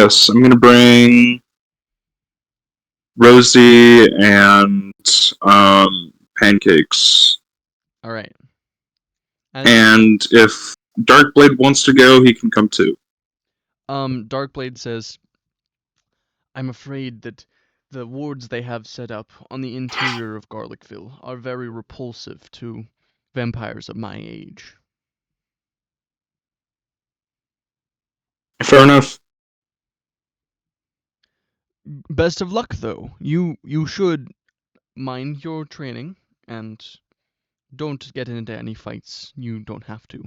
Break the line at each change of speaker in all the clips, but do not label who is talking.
Yes, I'm gonna bring Rosie and pancakes.
All right.
And if Darkblade wants to go, he can come too.
Darkblade says, I'm afraid that the wards they have set up on the interior of Garlicville are very repulsive to vampires of my age.
Fair enough.
Best of luck, though. You should mind your training and don't get into any fights. You don't have to.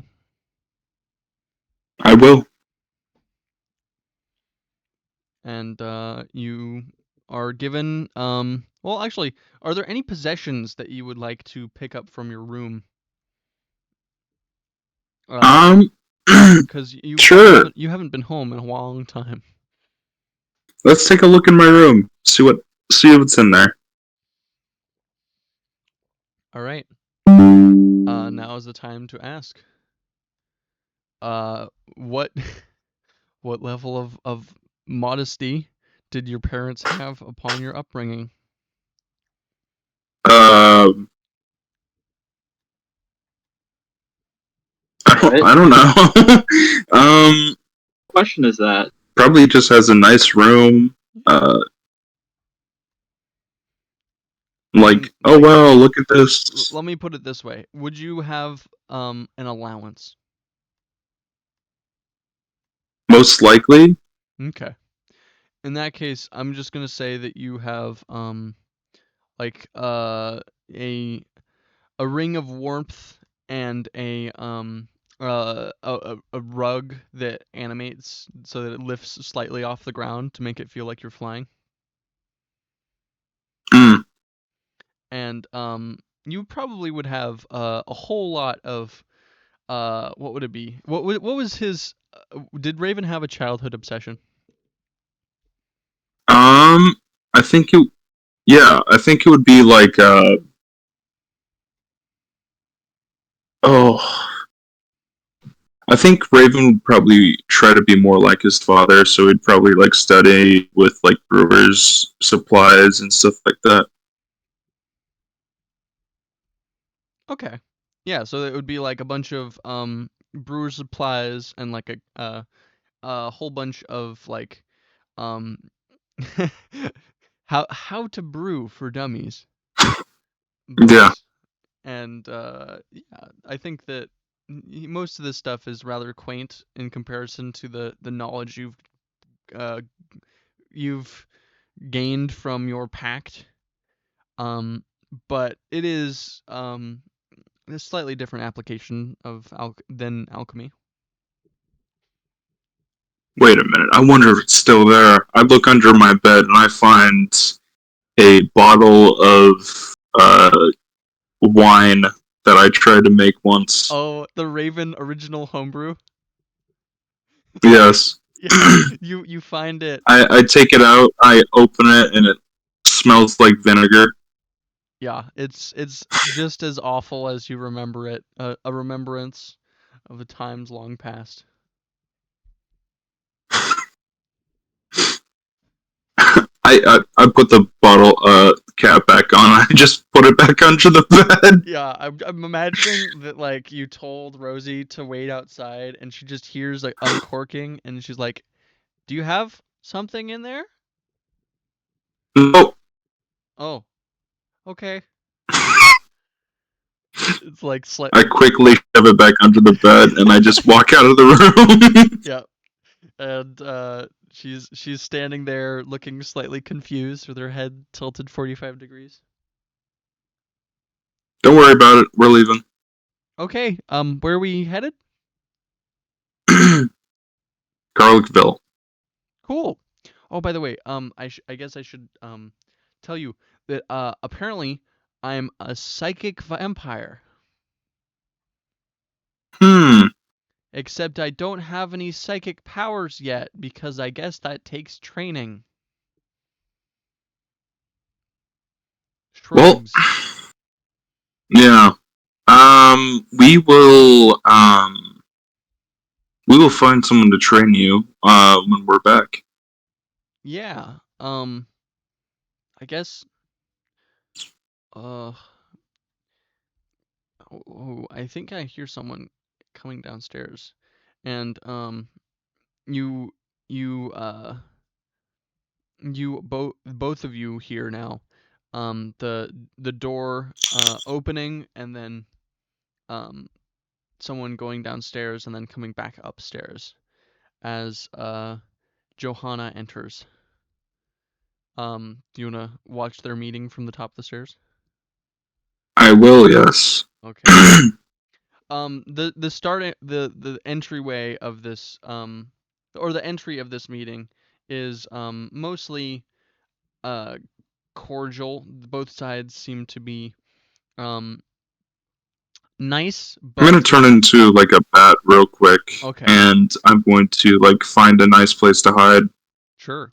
I will.
And you are given well, actually, are there any possessions that you would like to pick up from your room? Because
Sure.
you haven't been home in a long time.
Let's take a look in my room. See what's in there.
All right. Now is the time to ask. What what level of modesty did your parents have upon your upbringing?
I don't know.
Question is that?
Probably just has a nice room. Like, oh wow, look at this.
Let me put it this way: would you have an allowance?
Most likely.
Okay. In that case, I'm just gonna say that you have like a ring of warmth and a rug that animates so that it lifts slightly off the ground to make it feel like you're flying. And you probably would have a whole lot of what would it be? What was his? Did Raven have a childhood obsession?
I think it. Yeah, I think it would be like. I think Raven would probably try to be more like his father, so he'd probably like study with like brewers' supplies and stuff like that.
Okay. Yeah, so it would be like a bunch of brewer supplies and like a whole bunch of like um how to brew for dummies. Books.
Yeah.
And yeah, I think that most of this stuff is rather quaint in comparison to the knowledge you've gained from your pact. But it is a slightly different application of than alchemy.
Wait a minute. I wonder if it's still there. I look under my bed and I find a bottle of wine that I tried to make once.
Oh, the Raven original homebrew?
Yes.
Yeah, you find it.
I take it out, I open it, and it smells like vinegar.
Yeah, it's just as awful as you remember it. A remembrance of the times long past.
I put the bottle cap back on. I just put it back under the bed.
Yeah, I'm imagining that like you told Rosie to wait outside, and she just hears like uncorking, and she's like, "Do you have something in there?"
Nope.
Oh, okay. It's like
I quickly shove it back under the bed, and I just walk out of the room.
Yeah, and she's standing there looking slightly confused with her head tilted 45 degrees.
Don't worry about it. We're leaving.
Okay. Where are we headed?
Garlicville.
Cool. Oh, by the way, I guess I should tell you that apparently I'm a psychic vampire. Except I don't have any psychic powers yet because I guess that takes training.
Shrugs. Well, yeah. We will find someone to train you when we're back.
Yeah. I guess. Oh, I think I hear someone coming downstairs, and you you you both of you hear now, the door opening, and then um someone going downstairs and then coming back upstairs as Johanna enters. Do you wanna watch their meeting from the top of the stairs?
I will, yes.
Okay. The entryway of this or the entry of this meeting is mostly uh cordial. Both sides seem to be um nice,
I'm gonna
but
turn into like a bat real quick,
okay,
and I'm going to like find a nice place to hide.
sure.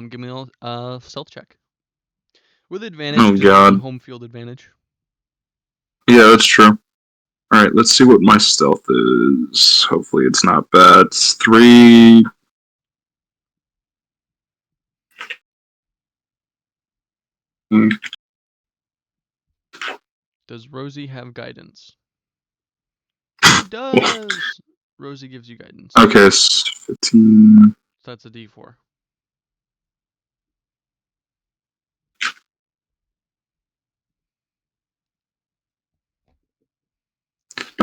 Give me a stealth check with advantage
Oh
because you're on
god.
home field advantage.
Yeah, that's true. Alright, let's see what my stealth is. Hopefully it's not bad. It's 3.
Does Rosie have guidance? She does. Rosie gives you guidance.
Okay, it's 15.
So that's a D4.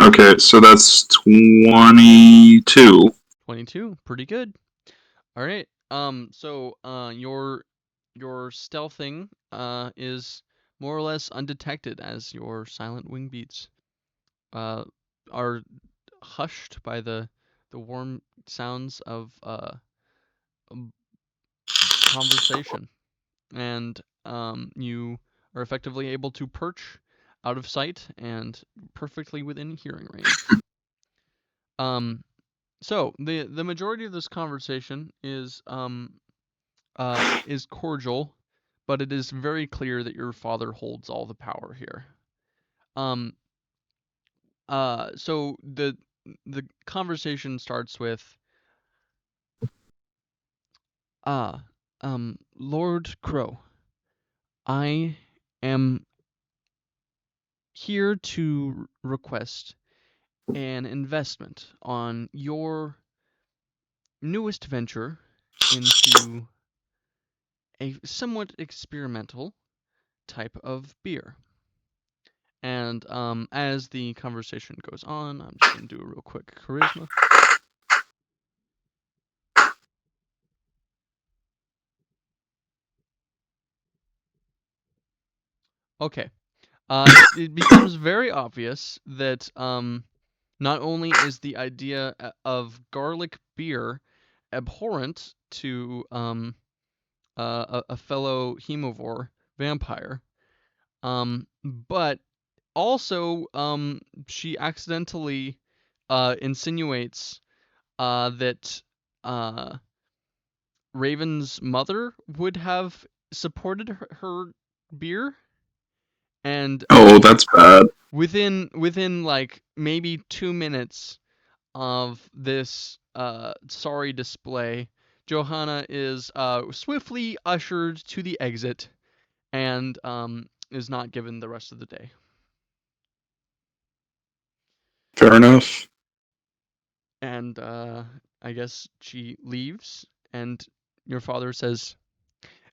Okay, so that's 22.
22, pretty good. All right. So your stealthing is more or less undetected as your silent wing beats uh are hushed by the warm sounds of um, conversation, and you are effectively able to perch out of sight and perfectly within hearing range. So the majority of this conversation is cordial, but it is very clear that your father holds all the power here. Um, so the conversation starts with, ah, Lord Crow, I am here to request an investment on your newest venture into a somewhat experimental type of beer. And as the conversation goes on, I'm just going to do a real quick charisma. Okay. It becomes very obvious that not only is the idea of garlic beer abhorrent to a fellow hemovore vampire, but also she accidentally insinuates that Raven's mother would have supported her beer, and
Oh, that's bad.
within like maybe 2 minutes of this sorry display, Johanna is swiftly ushered to the exit and is not given the rest of the day.
Fair enough.
And I guess she leaves, and your father says,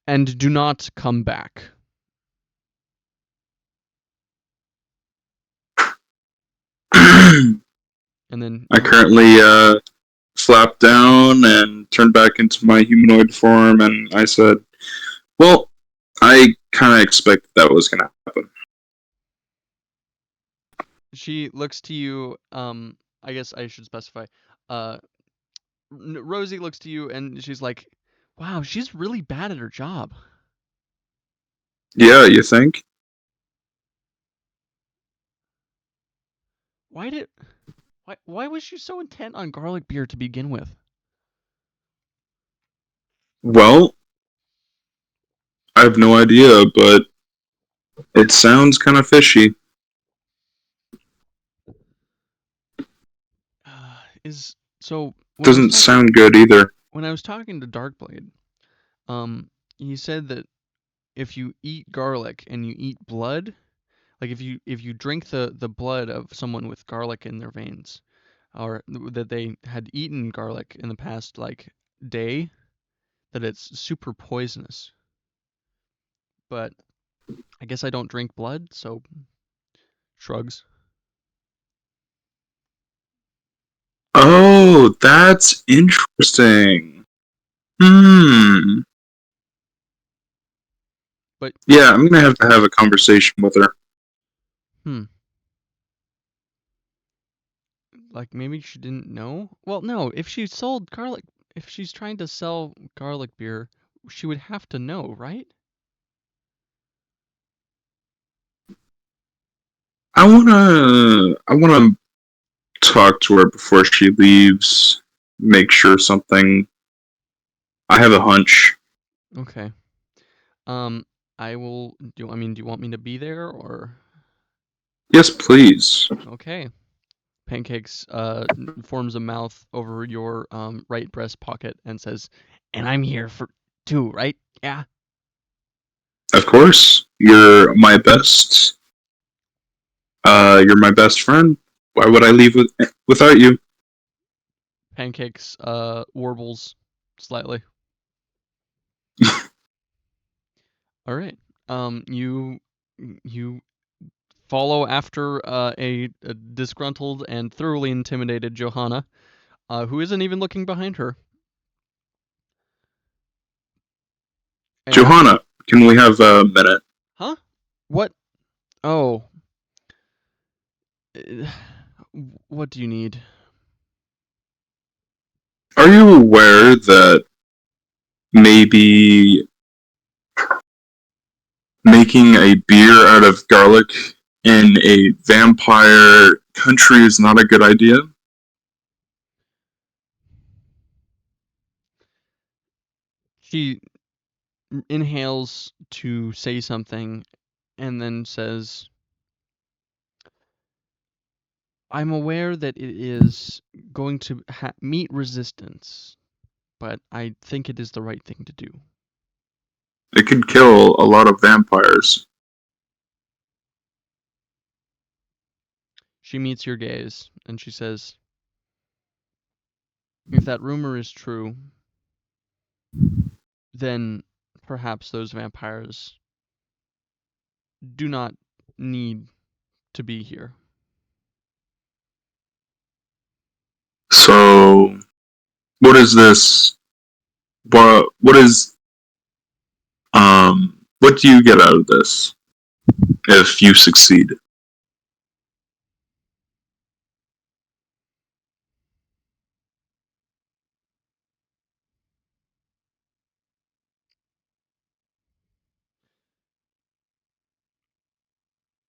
"And do not come back." And then
I currently slapped down and turned back into my humanoid form, and I said, well, I kind of expected that was going to happen.
she looks to you. I guess I should specify. Rosie looks to you, and she's like, "Wow, she's really bad at her job.
Yeah, you think?
Why did why was she so intent on garlic beer to begin with?"
Well, I have no idea, but it sounds kind of fishy.
Is so
Doesn't sound good either.
when I was talking to Darkblade, He said that if you eat garlic and you eat blood, like if you drink the blood of someone with garlic in their veins, or that they had eaten garlic in the past like day, that it's super poisonous. But I guess I don't drink blood, so shrugs.
Oh, that's interesting.
But
Yeah, I'm gonna have to have a conversation with her.
like maybe she didn't know. Well, no, if she sold garlic, if she's trying to sell garlic beer, she would have to know, right?
I wanna talk to her before she leaves. Make sure something. I have a hunch.
Okay. I will. Do you want me to be there or?
Yes, please.
Okay. Pancakes forms a mouth over your right breast pocket and says, "And I'm here for too, right? Yeah."
Of course. You're my best friend. Why would I leave without you?
Pancakes warbles slightly. All right. You follow after a disgruntled and thoroughly intimidated Johanna, who isn't even looking behind her. And,
Johanna, can we have a minute?
huh? What? Oh. What do you need?
Are you aware that maybe making a beer out of garlic in a vampire country is not a good idea?
She inhales to say something and then says, I'm aware that it is going to meet resistance, but I think it is the right thing to do.
It could kill a lot of vampires.
She meets your gaze and she says, if that rumor is true, then perhaps those vampires do not need to be here.
So, what is this? What do you get out of this if you succeed?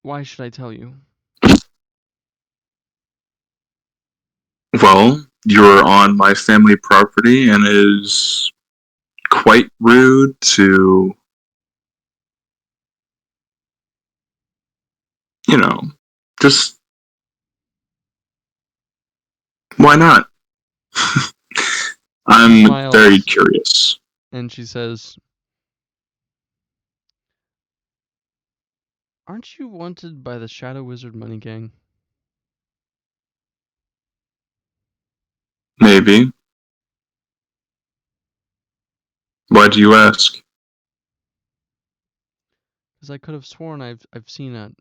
Why should I tell you?
Well, you're on my family property and it is quite rude to, you know, just why not? I'm
Smiles.
very curious.
And she says, aren't you wanted by the Shadow Wizard Money Gang?
Maybe. Why do you ask?
Because I could have sworn I've seen a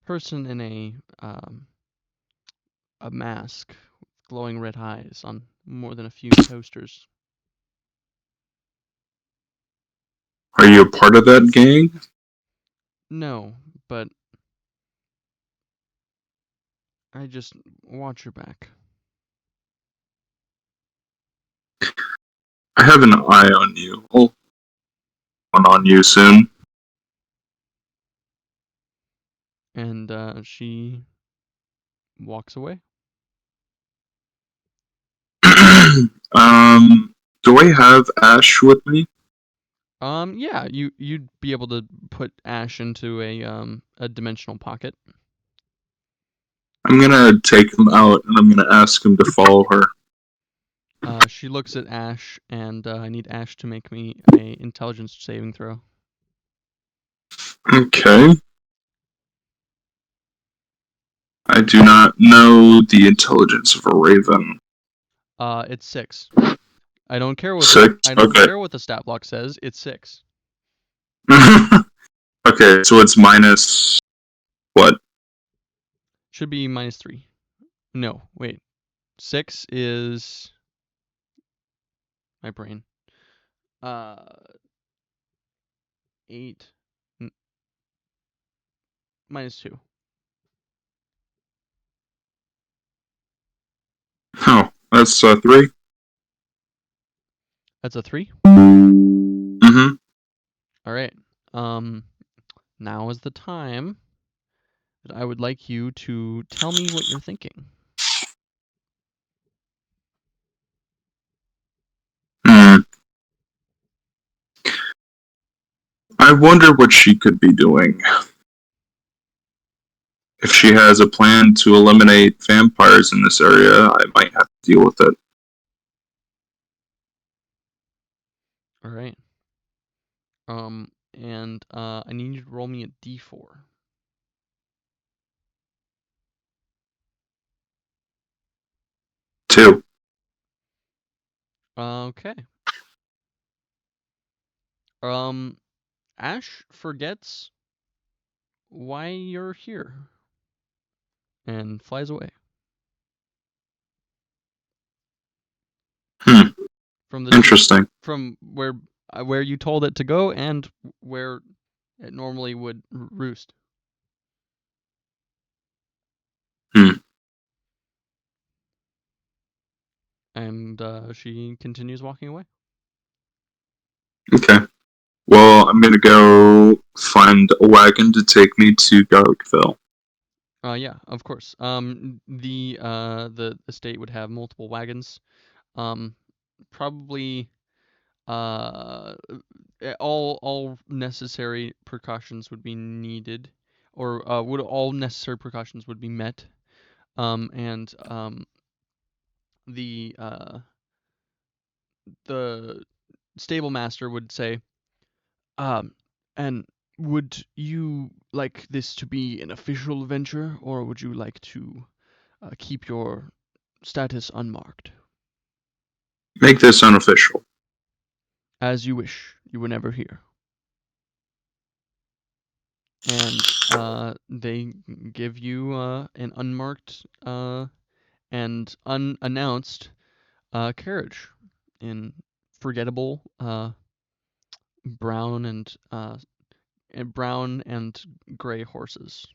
person in a mask with glowing red eyes on more than a few posters.
Are you a part of that gang?
No, but I just watch your back.
I have an eye on you. I'll one on you soon.
And she walks away.
Do I have Ash with me?
Yeah, you'd be able to put Ash into a dimensional pocket.
I'm gonna take him out and I'm gonna ask him to follow her.
She looks at Ash, and I need Ash to make me a intelligence saving throw.
Okay. I do not know the intelligence of a raven.
It's 6. I don't care what
6?
I don't
Okay.
care what the stat block says. It's 6.
Okay, so it's minus what?
Should be -3. No, wait. 6 is my brain. 8 -2.
Oh, that's 3.
That's a 3.
Mm-hmm.
All right. Now is the time that I would like you to tell me what you're thinking.
Hmm. I wonder what she could be doing. If she has a plan to eliminate vampires in this area, I might have to deal with it.
All right. And I need you to roll me a d4.
2.
Okay. Ash forgets why you're here and flies away. From the
Interesting.
from where you told it to go and where it normally would roost. And she continues walking away.
Okay. Well, I'm gonna go find a wagon to take me to Garlickville.
Yeah, of course. The estate would have multiple wagons. Probably all necessary precautions would be needed, or would all necessary precautions would be met. And the stable master would say, and would you like this to be an official venture, or would you like to keep your status unmarked?
Make this unofficial.
As you wish. You were never here. And they give you an unmarked and unannounced carriage in forgettable brown and gray horses.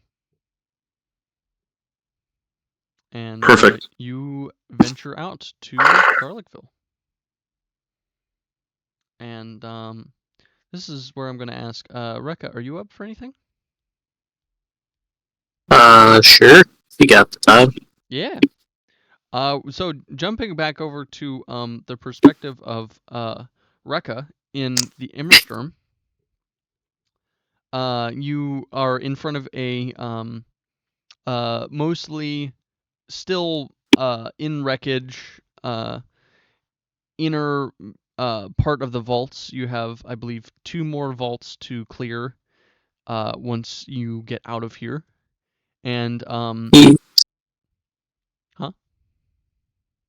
And
Perfect.
you venture out to Garlickville. And this is where I'm going to ask, Rekka, are you up for anything?
Sure. You got the time.
Yeah. So jumping back over to the perspective of Rekka in the Immersturm, you are in front of a mostly still in wreckage inner part of the vaults. You have, I believe, 2 more vaults to clear once you get out of here. And Huh?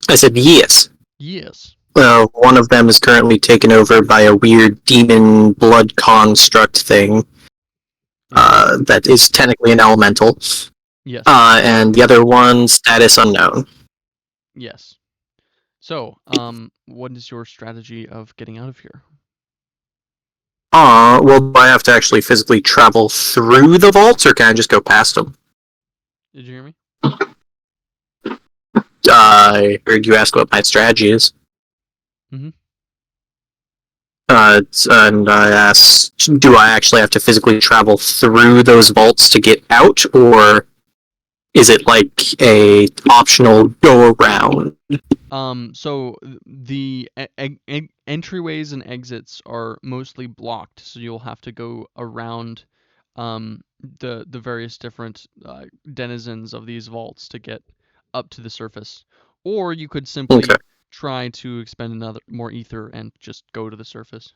I said yes.
Yes.
One of them is currently taken over by a weird demon blood construct thing. That is technically an elemental.
Yes.
And the other one, status unknown.
Yes. So, what is your strategy of getting out of here?
Well, do I have to actually physically travel through the vaults, or can I just go past them?
Did you hear me?
I heard you ask what my strategy is.
Mm-hmm.
And I asked, do I actually have to physically travel through those vaults to get out, or is it like a optional go around?
So the entryways and exits are mostly blocked, so you'll have to go around the various different denizens of these vaults to get up to the surface. Or you could simply
Okay.
try to expend more ether and just go to the surface.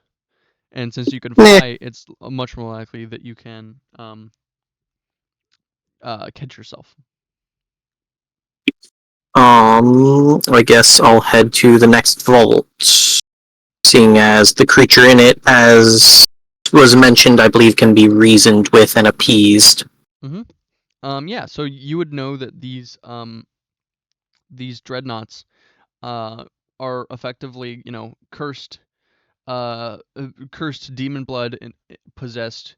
And since you can
Meh.
fly, it's much more likely that you can catch yourself.
I guess I'll head to the next vault, seeing as the creature in it, as was mentioned, I believe can be reasoned with and appeased.
Yeah, so you would know that these dreadnoughts are effectively, cursed demon blood and possessed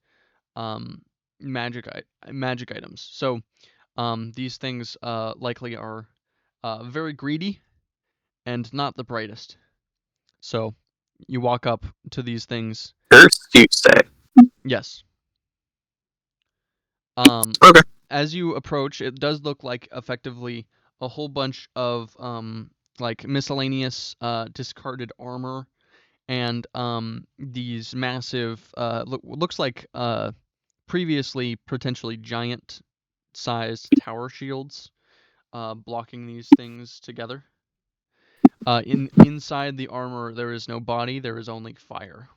magic items. So these things likely are very greedy and not the brightest. So you walk up to these things.
First, you say.
Yes.
Okay.
As you approach, it does look like effectively a whole bunch of like miscellaneous discarded armor and these massive looks like previously potentially giant sized tower shields blocking these things together. Inside the armor there is no body, there is only fire.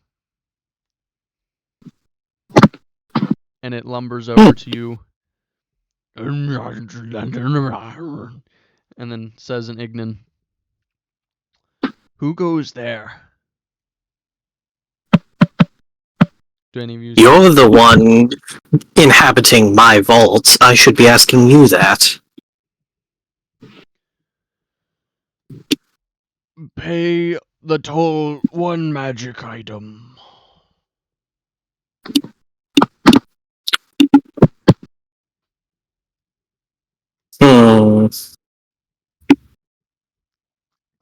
And it lumbers over to you and then says in Ignan, "Who goes there?" Do any of you see?
You're the one inhabiting my vault. I should be asking you that.
Pay the toll 1 magic item.
Hmm.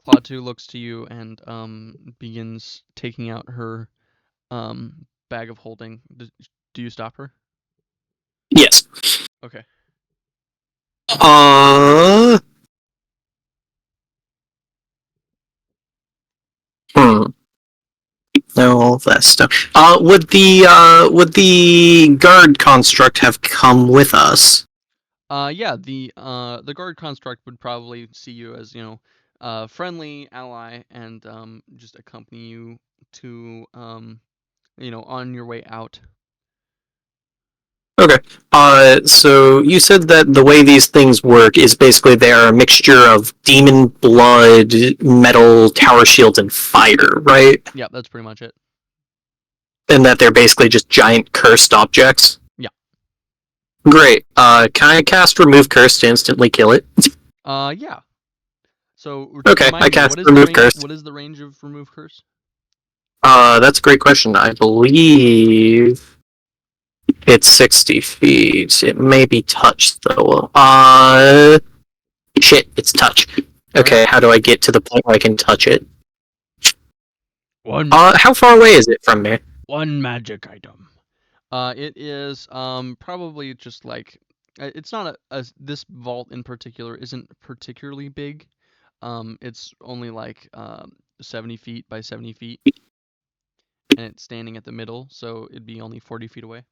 Klatu looks to you and begins taking out her bag of holding. Do you stop her?
Yes.
Okay.
Hmm. All that stuff. Would the guard construct have come with us?
Yeah, the guard construct would probably see you as, friendly ally and just accompany you to on your way out.
Okay. So you said that the way these things work is basically they are a mixture of demon blood, metal, tower shields, and fire, right?
Yeah, that's pretty much it.
And that they're basically just giant cursed objects?
Yeah.
Great. Can I cast Remove Curse to instantly kill it?
Yeah. So
Okay,
remind
I
me,
cast
what is the
Remove
range?
Curse.
What is the range of remove curse?
That's a great question. I believe it's 60 feet. It may be touch, though. Shit, it's touch. Okay, how do I get to the point where I can touch it? How far away is it from me?
1 magic item. It is probably just like it's not this vault in particular isn't particularly big. It's only like 70 feet by 70 feet, and it's standing at the middle, so it'd be only 40 feet away.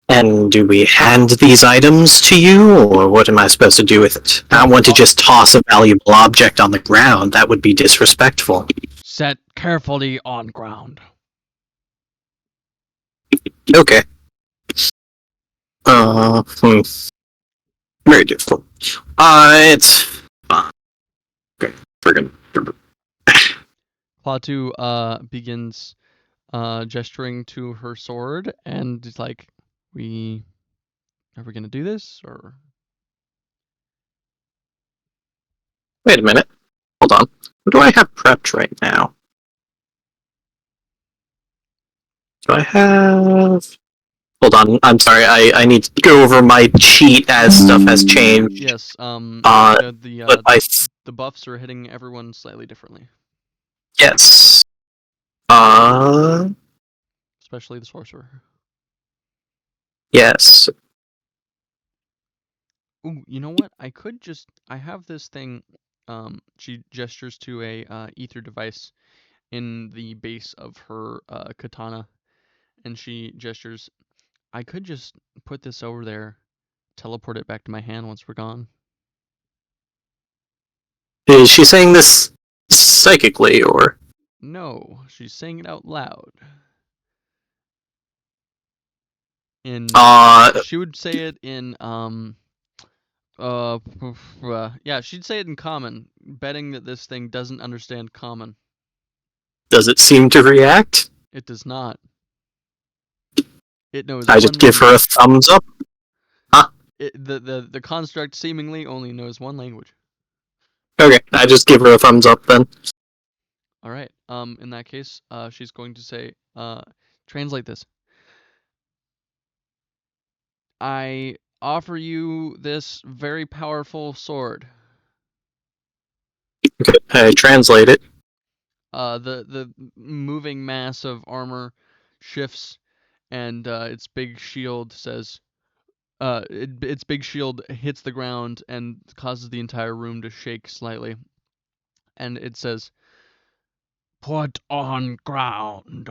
And do we hand these items to you, or what am I supposed to do with it? I don't want to just toss a valuable object on the ground. That would be disrespectful.
Set carefully on ground.
Okay. Very difficult. It's fine. Okay, friggin'.
Klatu begins gesturing to her sword, and it's like, are we gonna do this, or?
Wait a minute. Hold on. What do I have prepped right now? Do I have... Hold on, I'm sorry, I need to go over my cheat as stuff has changed.
Yes,
but
the buffs are hitting everyone slightly differently.
Yes.
Especially the sorcerer.
Yes.
Ooh, you know what? I have this thing, she gestures to a ether device in the base of her katana, and she gestures, I could just put this over there, teleport it back to my hand once we're gone.
Is she saying this psychically, or?
No, she's saying it out loud. She would say it in yeah, she'd say it in common, betting that this thing doesn't understand common.
Does it seem to react?
It does not. It knows
I just give her a thumbs up.
The construct seemingly only knows one language.
Okay, I just give her a thumbs up then.
All right. In that case, she's going to say, translate this. I offer you this very powerful sword.
Okay, I translate it.
The moving mass of armor shifts, and its big shield says, its big shield hits the ground and causes the entire room to shake slightly. And it says, "Put on ground."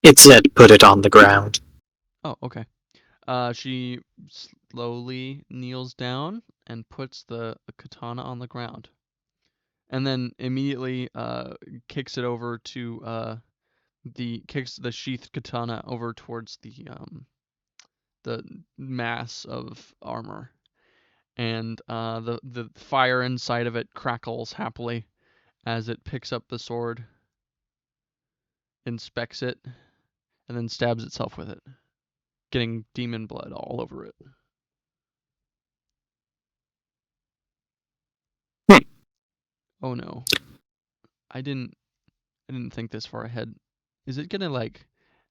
It said put it on the ground.
Oh, okay. She slowly kneels down and puts the katana on the ground. And then immediately kicks it over to kicks the sheathed katana over towards the mass of armor. And the fire inside of it crackles happily as it picks up the sword, inspects it, and then stabs itself with it, getting demon blood all over it. Oh no. I didn't think this far ahead. Is it gonna like,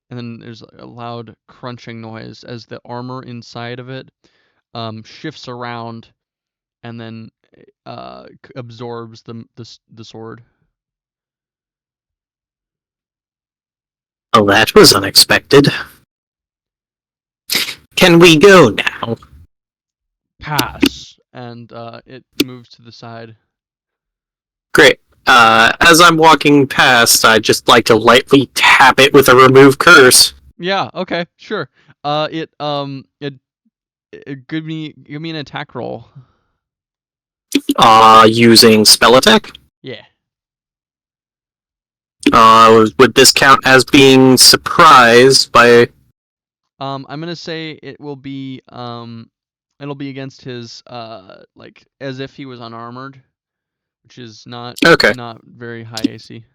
and then there's a loud crunching noise as the armor inside of it shifts around and then absorbs the sword.
Oh, that was unexpected. Can we go now?
Pass. And it moves to the side.
Great. As I'm walking past, I'd just like to lightly tap it with a remove curse.
Yeah, okay, sure. It give me an attack roll.
Using spell attack?
Yeah.
Would this count as being surprised by...
I'm gonna say it will be it'll be against his like as if he was unarmored, which is not very high AC.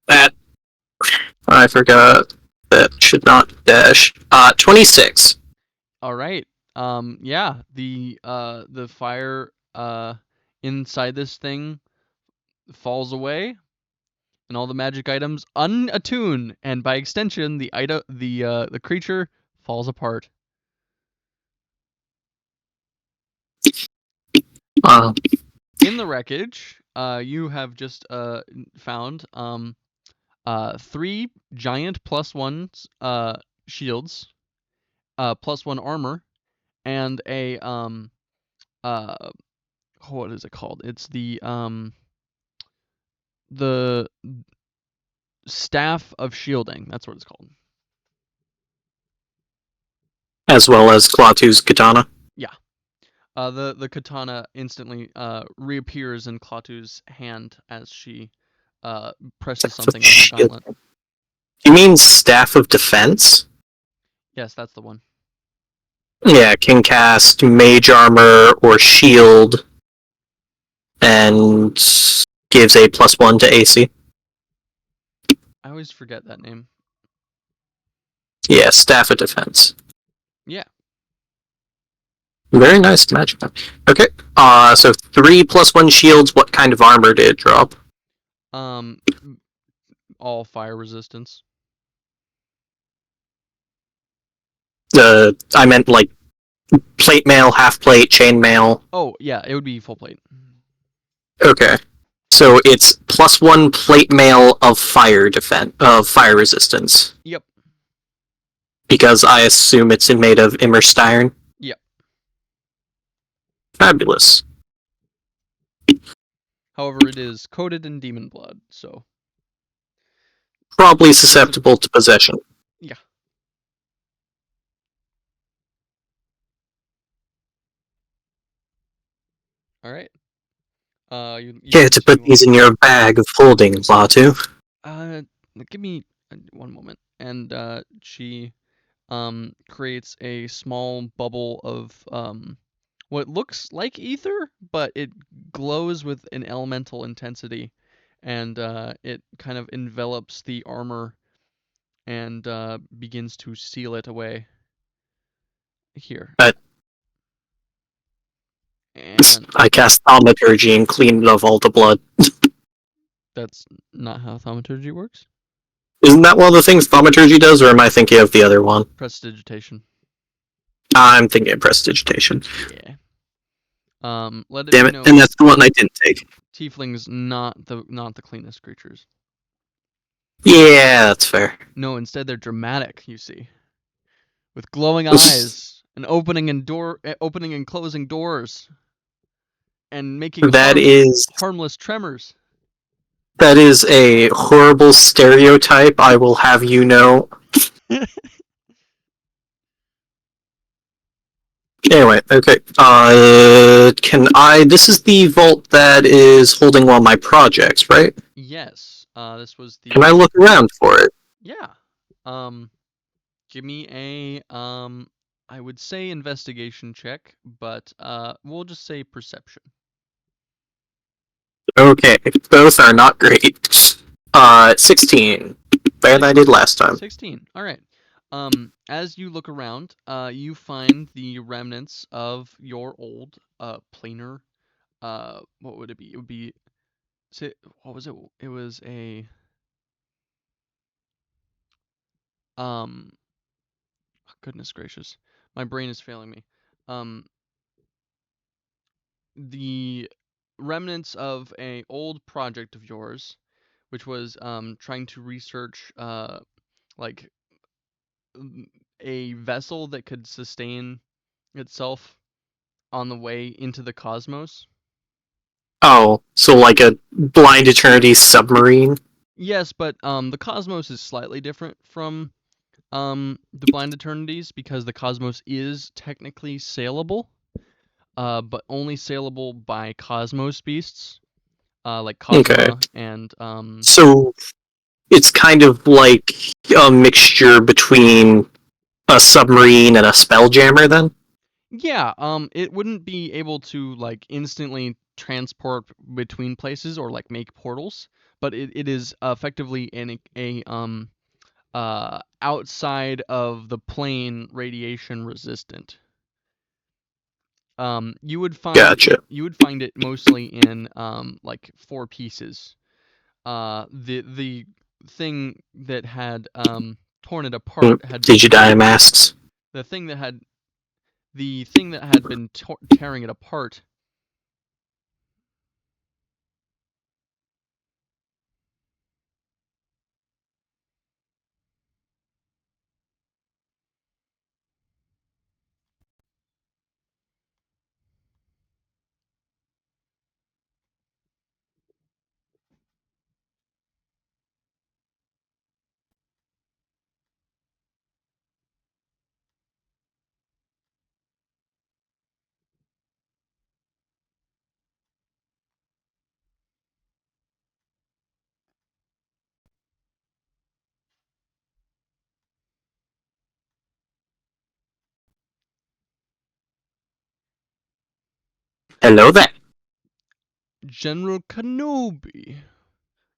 That... I forgot. That should not dash. 26.
All right. Yeah, the fire inside this thing falls away, and all the magic items unattune, and by extension, the creature falls apart. In the wreckage, you have just found 3 giant +1s shields, +1 armor, and a what is it called? It's the staff of shielding. That's what it's called.
As well as Klatu's katana.
Yeah. The katana instantly reappears in Klatu's hand as she presses something on her gauntlet.
You mean Staff of Defense?
Yes, that's the one.
Yeah, can cast Mage Armor or Shield, and gives a +1 to AC.
I always forget that name.
Yeah, Staff of Defense.
Yeah.
Very nice magic. Okay, so 3 +1 shields, what kind of armor did it drop?
All fire resistance.
I meant like plate mail, half plate, chain mail.
Oh, yeah, it would be full plate.
Okay. So it's +1 plate mail of fire resistance.
Yep.
Because I assume it's made of Immersturm.
Yep.
Fabulous.
However, it is coated in demon blood, so
Probably susceptible to possession.
yeah. All right. You
Get to put these in your bag of holding, Klatu.
Give me one moment. And she creates a small bubble of what looks like ether, but it glows with an elemental intensity, and it kind of envelops the armor and begins to seal it away. Here. And
I cast thaumaturgy and clean it of all the blood.
that's not how thaumaturgy works.
Isn't that one of the things thaumaturgy does, or am I thinking of the other one?
Prestidigitation.
I'm thinking of prestidigitation.
Yeah. Let it
Damn
be
it,
known,
and that's the one I didn't take.
tieflings not the cleanest creatures.
Yeah, that's fair.
No, instead they're dramatic, you see. With glowing eyes and opening and closing doors and making
That is
harmless tremors.
that is a horrible stereotype, I will have you know. Anyway, okay. Can I? This is the vault that is holding all my projects, right?
Yes. This was the.
Can I look around for it?
Yeah. Give me a I would say investigation check, but we'll just say perception.
Okay, both are not great. 16. Better than I did last time.
16. All right. As you look around, you find the remnants of your old planar. What would it be? It would be. What was it? It was a. Goodness gracious, my brain is failing me. The remnants of a old project of yours, which was trying to research like a vessel that could sustain itself on the way into the cosmos.
Oh, so like a Blind Eternity submarine?
Yes, but the cosmos is slightly different from the Blind Eternities because the cosmos is technically sailable, but only sailable by cosmos beasts, like Cosma
Okay.
and
So it's kind of like a mixture between a submarine and a spelljammer, then?
yeah, it wouldn't be able to like instantly transport between places or like make portals, but it is effectively outside of the plane radiation resistant. You would find
Gotcha.
it mostly in like 4 pieces. The thing that had torn it apart had
Did you
been
die, Masks?
the thing that had been tearing it apart.
Hello there.
General Kenobi,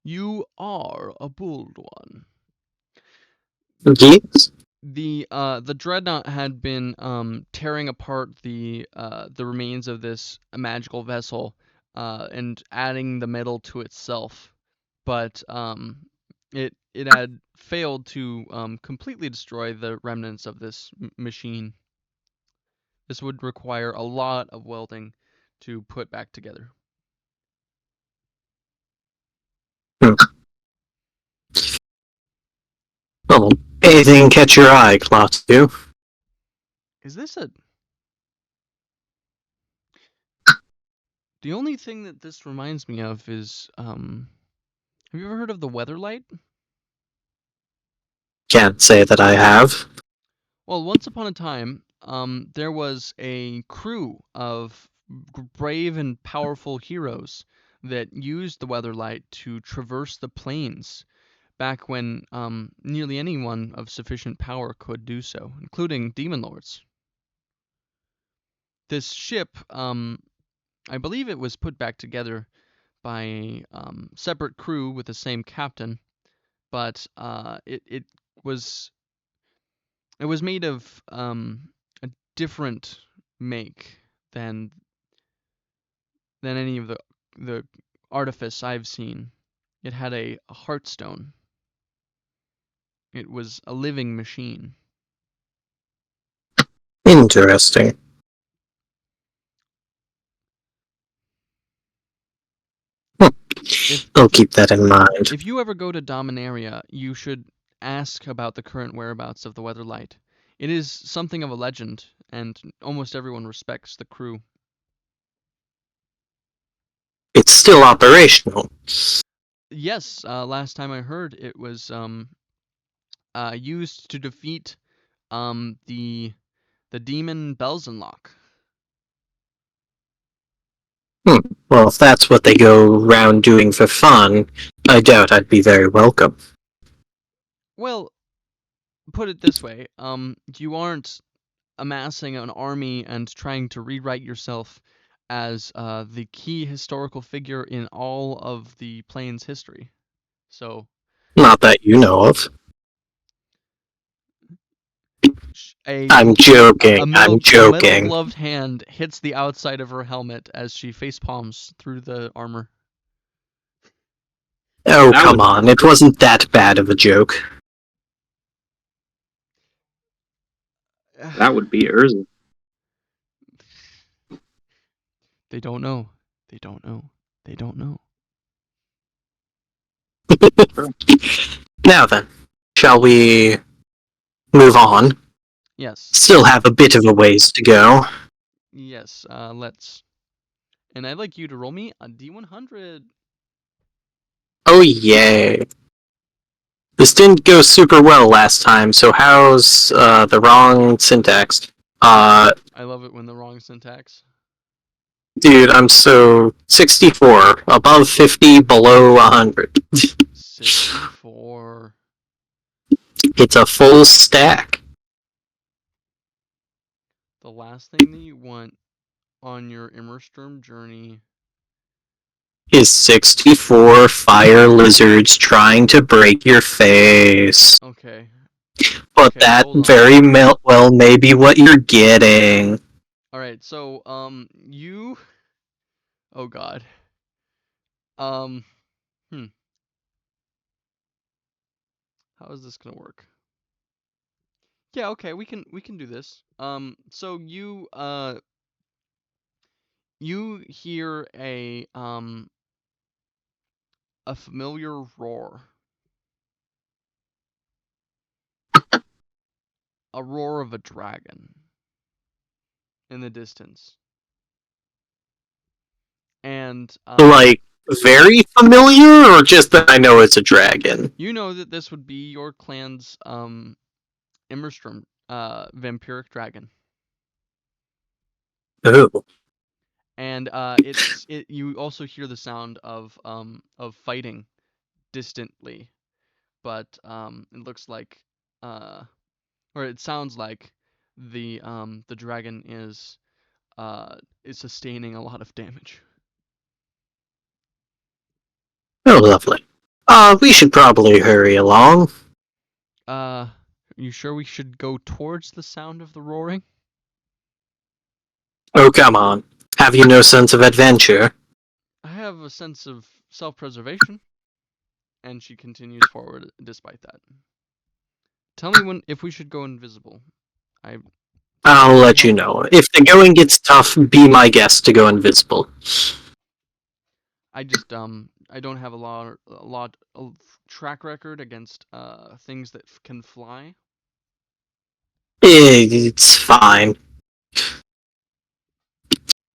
you are a bold one.
Yes?
The dreadnought had been tearing apart the remains of this magical vessel and adding the metal to itself, but it had failed to completely destroy the remnants of this machine. This would require a lot of welding to put back together.
Hmm. Oh, anything catch your eye, Klatu?
Is this a... The only thing that this reminds me of is, have you ever heard of the Weatherlight?
Can't say that I have.
Well, once upon a time, there was a crew of brave and powerful heroes that used the weatherlight to traverse the plains back when nearly anyone of sufficient power could do so, including demon lords. This ship, I believe it was put back together by a separate crew with the same captain, but it was made of a different make than any of the artifice I've seen. It had a heartstone. It was a living machine.
Interesting. I'll keep that in mind.
If you ever go to Dominaria, you should ask about the current whereabouts of the Weatherlight. It is something of a legend, and almost everyone respects the crew.
It's still operational.
Yes, last time I heard, it was used to defeat the demon Belzenlock.
Well, if that's what they go around doing for fun, I doubt I'd be very welcome.
Well, put it this way, you aren't amassing an army and trying to rewrite yourself as the key historical figure in all of the plane's history. So,
Not that you know of. I'm joking.
A
I'm joking.
metal gloved hand hits the outside of her helmet as she face palms through the armor.
Oh, come on. It wasn't that bad of a joke.
That would be Urza.
They don't know. They don't know. They don't know.
Now then, shall we move on?
Yes.
Still have a bit of a ways to go.
Yes, let's. And I'd like you to roll me a D100.
Oh, yay. This didn't go super well last time, so how's the wrong syntax?
I love it when the wrong syntax.
Dude, I'm so 64, above 50, below 100.
64.
It's a full stack.
The last thing that you want on your Immersturm journey
is 64 fire lizards trying to break your face.
Okay.
But
Okay,
that
hold on.
very well may be what you're getting.
Alright, so, you... Oh god. How is this gonna work? Yeah, okay, we can do this. So you hear a familiar roar. A roar of a dragon in the distance. And
Like, very familiar, or just that I know it's a dragon?
you know that this would be your clan's Immersturm vampiric dragon.
Oh.
And you also hear the sound of fighting distantly, but it looks like or it sounds like the dragon is sustaining a lot of damage.
Oh, lovely. We should probably hurry along.
You sure we should go towards the sound of the roaring?
Oh, come on. Have you no sense of adventure?
I have a sense of self-preservation. And she continues forward despite that. Tell me if we should go invisible.
I'll let you know. If the going gets tough, be my guest to go invisible.
I just I don't have a lot of track record against things that can fly.
It's fine.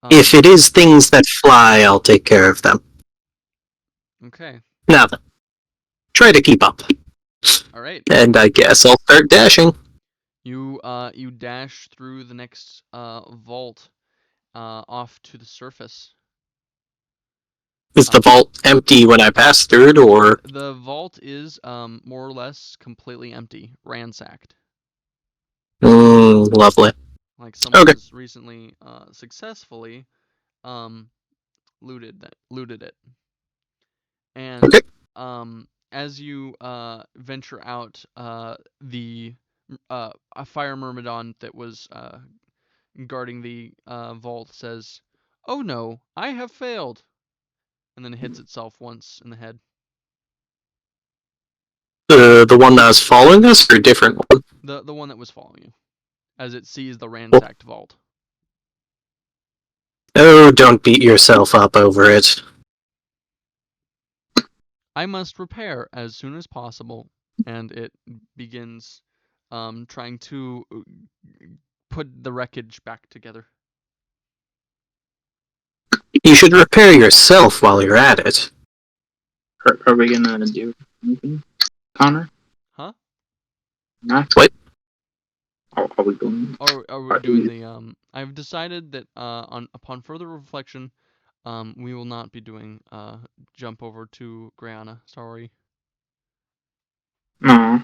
If it is things that fly, I'll take care of them.
Okay.
Now then, try to keep up.
Alright.
And I guess I'll start dashing.
You dash through the next vault, off to the surface.
Is the vault empty when I pass through it, or?
The vault is more or less completely empty, ransacked.
Lovely.
Like someone has recently successfully looted it. And as you venture out, the a fire myrmidon that was guarding the vault says, "Oh no, I have failed," and then hits itself once in the head.
The one that was following us, or a different one?
The one that was following you, as it sees the ransacked vault.
Oh, don't beat yourself up over it.
I must repair as soon as possible, and it begins trying to put the wreckage back together.
You should repair yourself while you're at it.
Are we gonna do anything, Connor?
Huh?
Not.
What?
Are we going?
Or are we doing the I've decided that upon further reflection, we will not be doing jump over to Greyanna. Sorry.
No.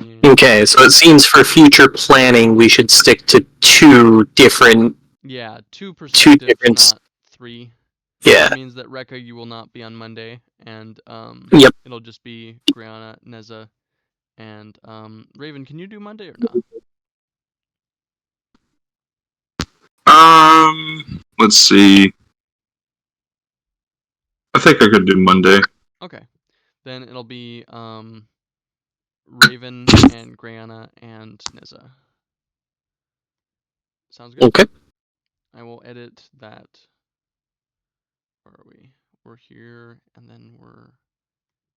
Yeah.
Okay, so it seems for future planning we should stick to two different.
Yeah, two perspectives, not three.
Yeah.
That means that Rekka, you will not be on Monday, and
Yep.
it'll just be Greyanna, Neza, and Raven. Can you do Monday or not?
Let's see. I think I could do Monday.
Okay, then it'll be Raven and Greyanna and Neza. Sounds good.
Okay.
I will edit that. Where are we? We're here, and then we're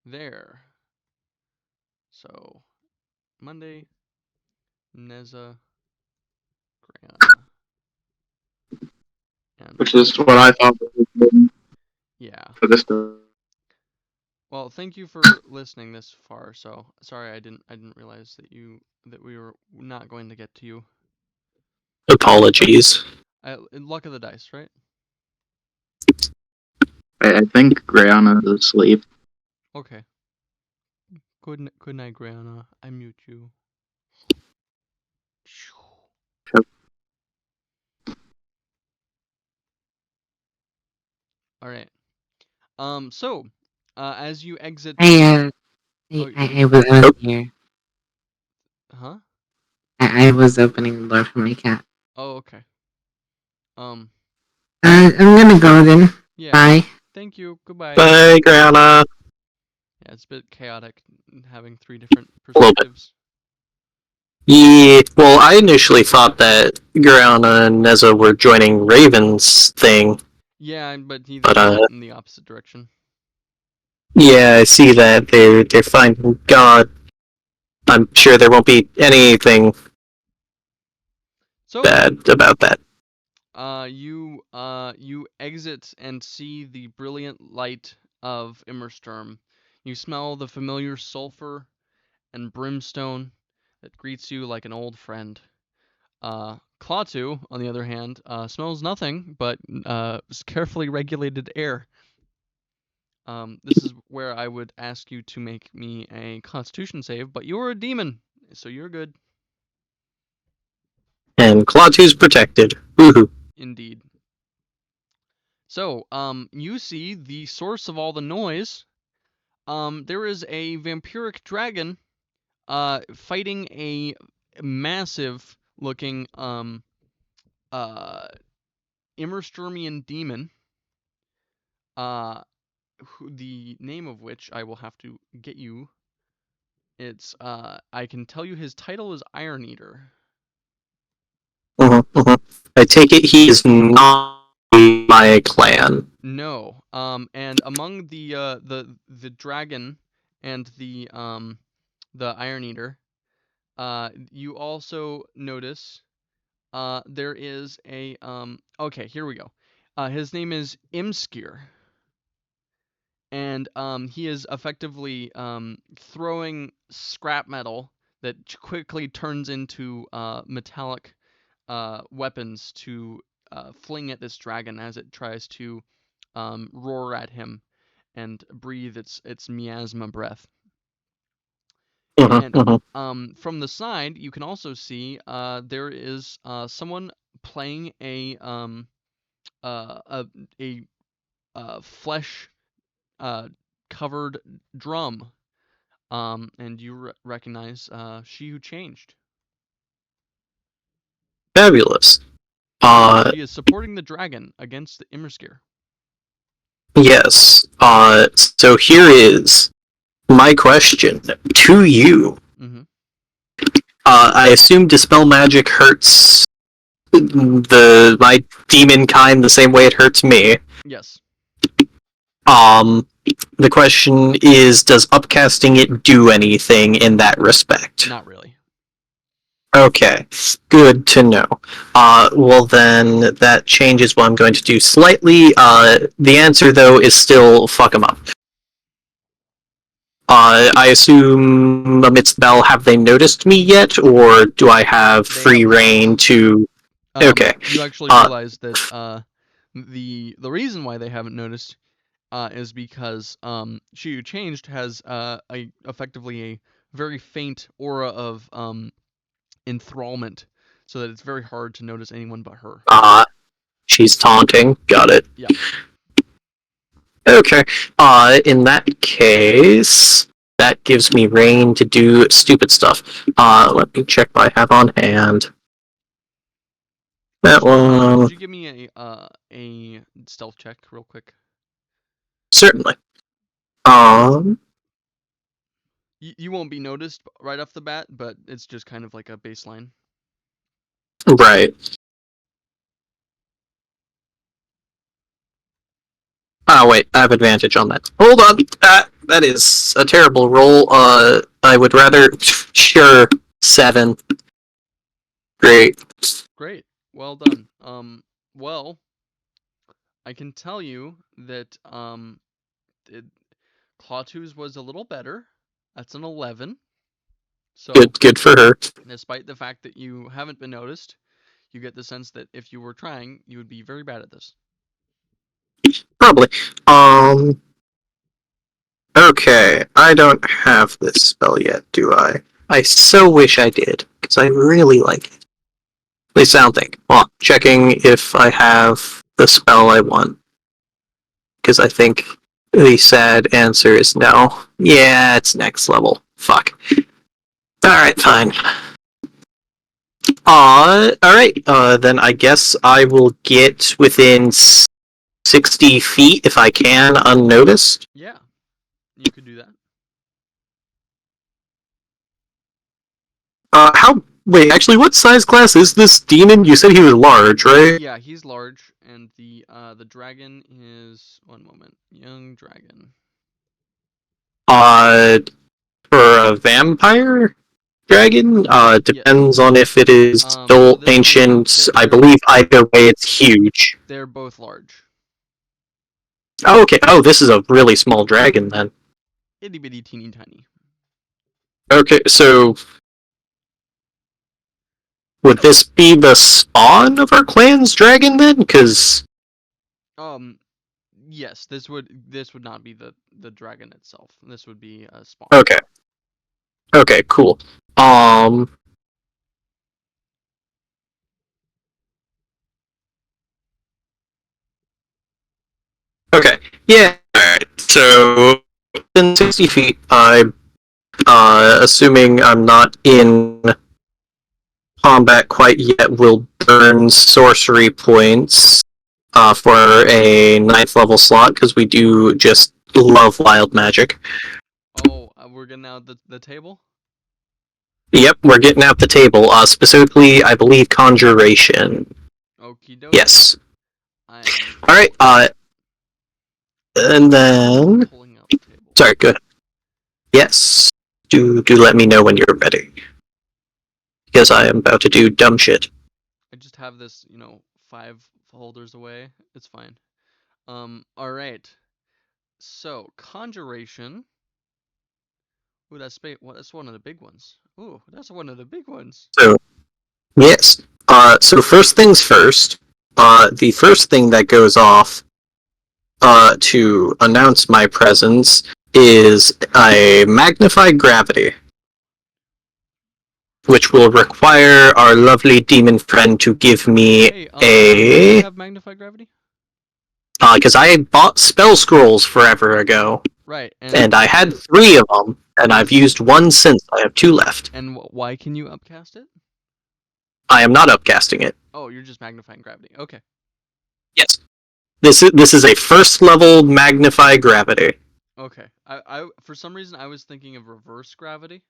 there. So Monday, Neza, Greyanna, and
Which is what I thought was good
yeah.
for this story.
Well, thank you for listening this far. So sorry, I didn't realize that we were not going to get to you.
Apologies.
Luck of the dice, right?
I think Greyanna is asleep.
Okay. Good night, Greyanna. I mute you. All right. So, as you exit.
I wasn't here.
Huh?
I was opening the door for my cat.
Oh, okay.
I'm gonna go then.
Yeah.
Bye.
Thank you. Goodbye.
Bye, Grandma.
Yeah, it's a bit chaotic having three different perspectives.
Yeah, well, I initially thought that Greyanna and Neza were joining Raven's thing.
Yeah, but they
But,
went in the opposite direction.
Yeah, I see that. They're finding God. I'm sure there won't be anything bad about that.
You exit and see the brilliant light of Immersturm. You smell the familiar sulfur and brimstone that greets you like an old friend. Klatu, on the other hand, smells nothing but carefully regulated air. This is where I would ask you to make me a Constitution save, but you're a demon, so you're good.
And Klatu's protected. Woohoo.
Indeed. So, you see the source of all the noise. There is a vampiric dragon, fighting a massive looking, Immersturmian demon. The name of which I will have to get you. It's, I can tell you his title is Iron Eater.
I take it he is not my clan.
No. And among the dragon and the Iron Eater, you also notice there is a okay, here we go. His name is Imskir. And he is effectively throwing scrap metal that quickly turns into metallic weapons to fling at this dragon as it tries to roar at him and breathe its miasma breath. And from the side, you can also see there is someone playing a flesh covered drum, and you recognize She Who Changed.
Fabulous.
She is supporting the dragon against the Immersturm.
Yes. So here is my question to you.
Mm-hmm.
I assume Dispel Magic hurts my demon kind the same way it hurts me.
Yes.
The question is, does upcasting it do anything in that respect?
Not really.
Okay, good to know. Well then, that changes what I'm going to do slightly. The answer, though, is still fuck them up. I assume amidst the battle, have they noticed me yet, or do I have free reign to... Okay.
You actually realize that the reason why they haven't noticed is because She Who Changed has effectively a very faint aura of enthrallment, so that it's very hard to notice anyone but her.
She's taunting. Got it.
Yeah.
Okay. In that case, that gives me reign to do stupid stuff. Let me check what I have on hand. That one.
Could you give me a stealth check real quick?
Certainly.
You won't be noticed right off the bat, but it's just kind of like a baseline.
Right. Oh, wait, I have advantage on that. Hold on! That is a terrible roll. I would rather... Sure, 7. Great.
Great. Well done. Well, I can tell you that Klatu's was a little better. That's an 11. So
Good for her.
despite the fact that you haven't been noticed, you get the sense that if you were trying, you would be very bad at this.
Probably. Okay, I don't have this spell yet, do I? I so wish I did, because I really like it. At least I don't think. Well, checking if I have the spell I want. Because I think the sad answer is no. Yeah, it's next level. Fuck. Alright, fine. Alright, then I guess I will get within 60 feet if I can, unnoticed.
Yeah, you could do that.
Wait, actually, what size class is this demon? You said he was large, right?
Yeah, he's large, and the dragon is... One moment. Young dragon.
For a vampire dragon? Depends on if it is still ancient. I believe either way it's huge.
They're both large.
Oh, okay. Oh, this is a really small dragon, then.
Itty bitty teeny tiny.
Okay, so... Would this be the spawn of our clan's dragon, then? Because...
Yes, this would not be the dragon itself. This would be a spawn.
Okay. Okay, cool. Okay, yeah. Alright, so... In 60 feet, I'm... assuming I'm not in... combat quite yet, will burn sorcery points for a 9th level slot, because we do just love wild magic.
Oh, we're getting out the table?
Yep, we're getting out the table. Specifically, I believe Conjuration.
Okie dokie.
Yes. Alright, and then...
Pulling out the table.
Sorry, go ahead. Yes. Do let me know when you're ready. Because I am about to do dumb shit.
I just have this, 5 folders away. It's fine. Alright. So, Conjuration. Ooh, that's one of the big ones. Ooh, that's one of the big ones.
So, yes. So first things first, the first thing that goes off to announce my presence is a magnified gravity, which will require our lovely demon friend to give me
Hey, do you have magnified gravity?
because I bought spell scrolls forever ago,
Right,
and I had 3 of them, and I've used 1 since. I have 2 left.
And why can you upcast it?
I am not upcasting it.
Oh, you're just magnifying gravity. Okay.
Yes. This is a first level magnify gravity.
Okay. I for some reason I was thinking of reverse gravity.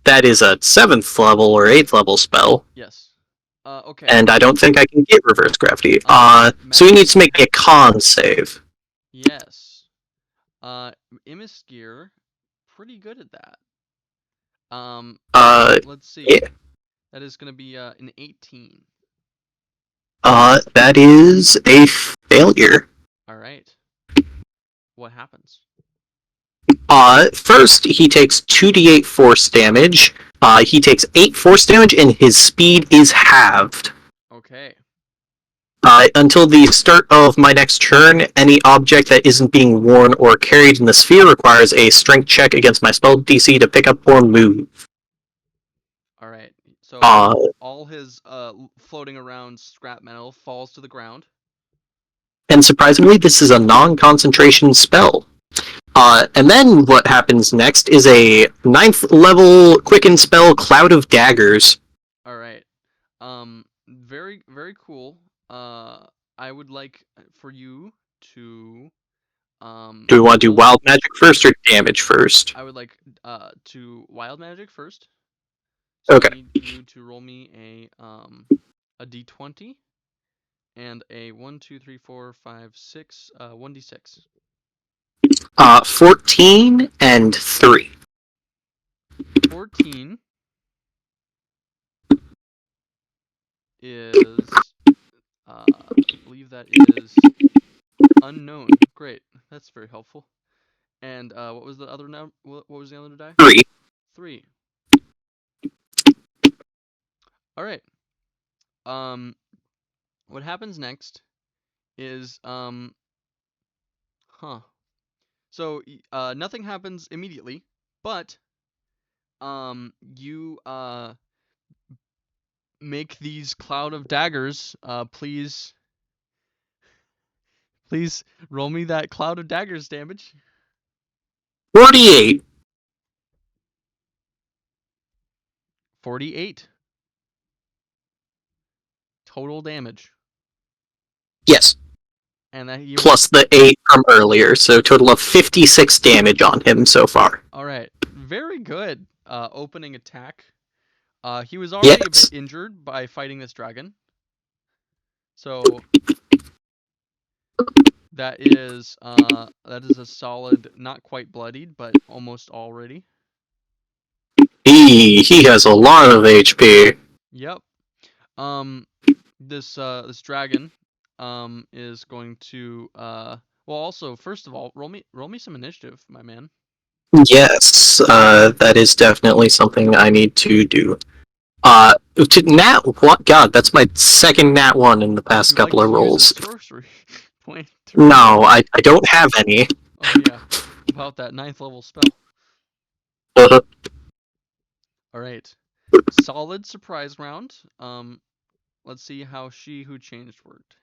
That is a 7th level or 8th level spell,
Yes. Okay.
and I don't think I can get reverse gravity. So he needs to make me a con save.
Yes. Immersturm, pretty good at that. Let's see.
Yeah.
That is gonna be an 18.
That is a failure.
All right. What happens?
First he takes 2d8 force damage. He takes 8 force damage, and his speed is halved.
Okay.
Until the start of my next turn, any object that isn't being worn or carried in the sphere requires a strength check against my spell DC to pick up or move.
All right. So all his floating around scrap metal falls to the ground.
And surprisingly, this is a non-concentration spell. And then what happens next is a 9th level quicken spell, Cloud of Daggers.
All right. Very, very cool. I would like for you to
Do we want to do wild magic first or damage first?
I would like to wild magic first. So
Okay.
I need you to roll me a d20 and a 1, 2, 3, 4, 5, 6, 1d6.
14 and 3.
14 is I believe that is unknown. Great, that's very helpful. And what was the other What was the other die?
3.
3. All right. What happens next is So nothing happens immediately, but you make these cloud of daggers. Please roll me that cloud of daggers damage.
48.
48 total damage.
Yes.
And that you
Plus the 8 from earlier, so total of 56 damage on him so far.
All right, very good. Opening attack. He was already a bit injured by fighting this dragon. So that is a solid, not quite bloodied, but almost already.
He has a lot of HP.
Yep. This dragon is going to well, also, first of all, roll me some initiative, my man.
Yes, that is definitely something I need to do. Nat what? God, that's my second nat 1 in the past couple of rolls.
Sorcery point.
No, I don't have any.
Oh yeah, about that 9th level spell. All right, solid surprise round. Let's see how She Who Changed worked.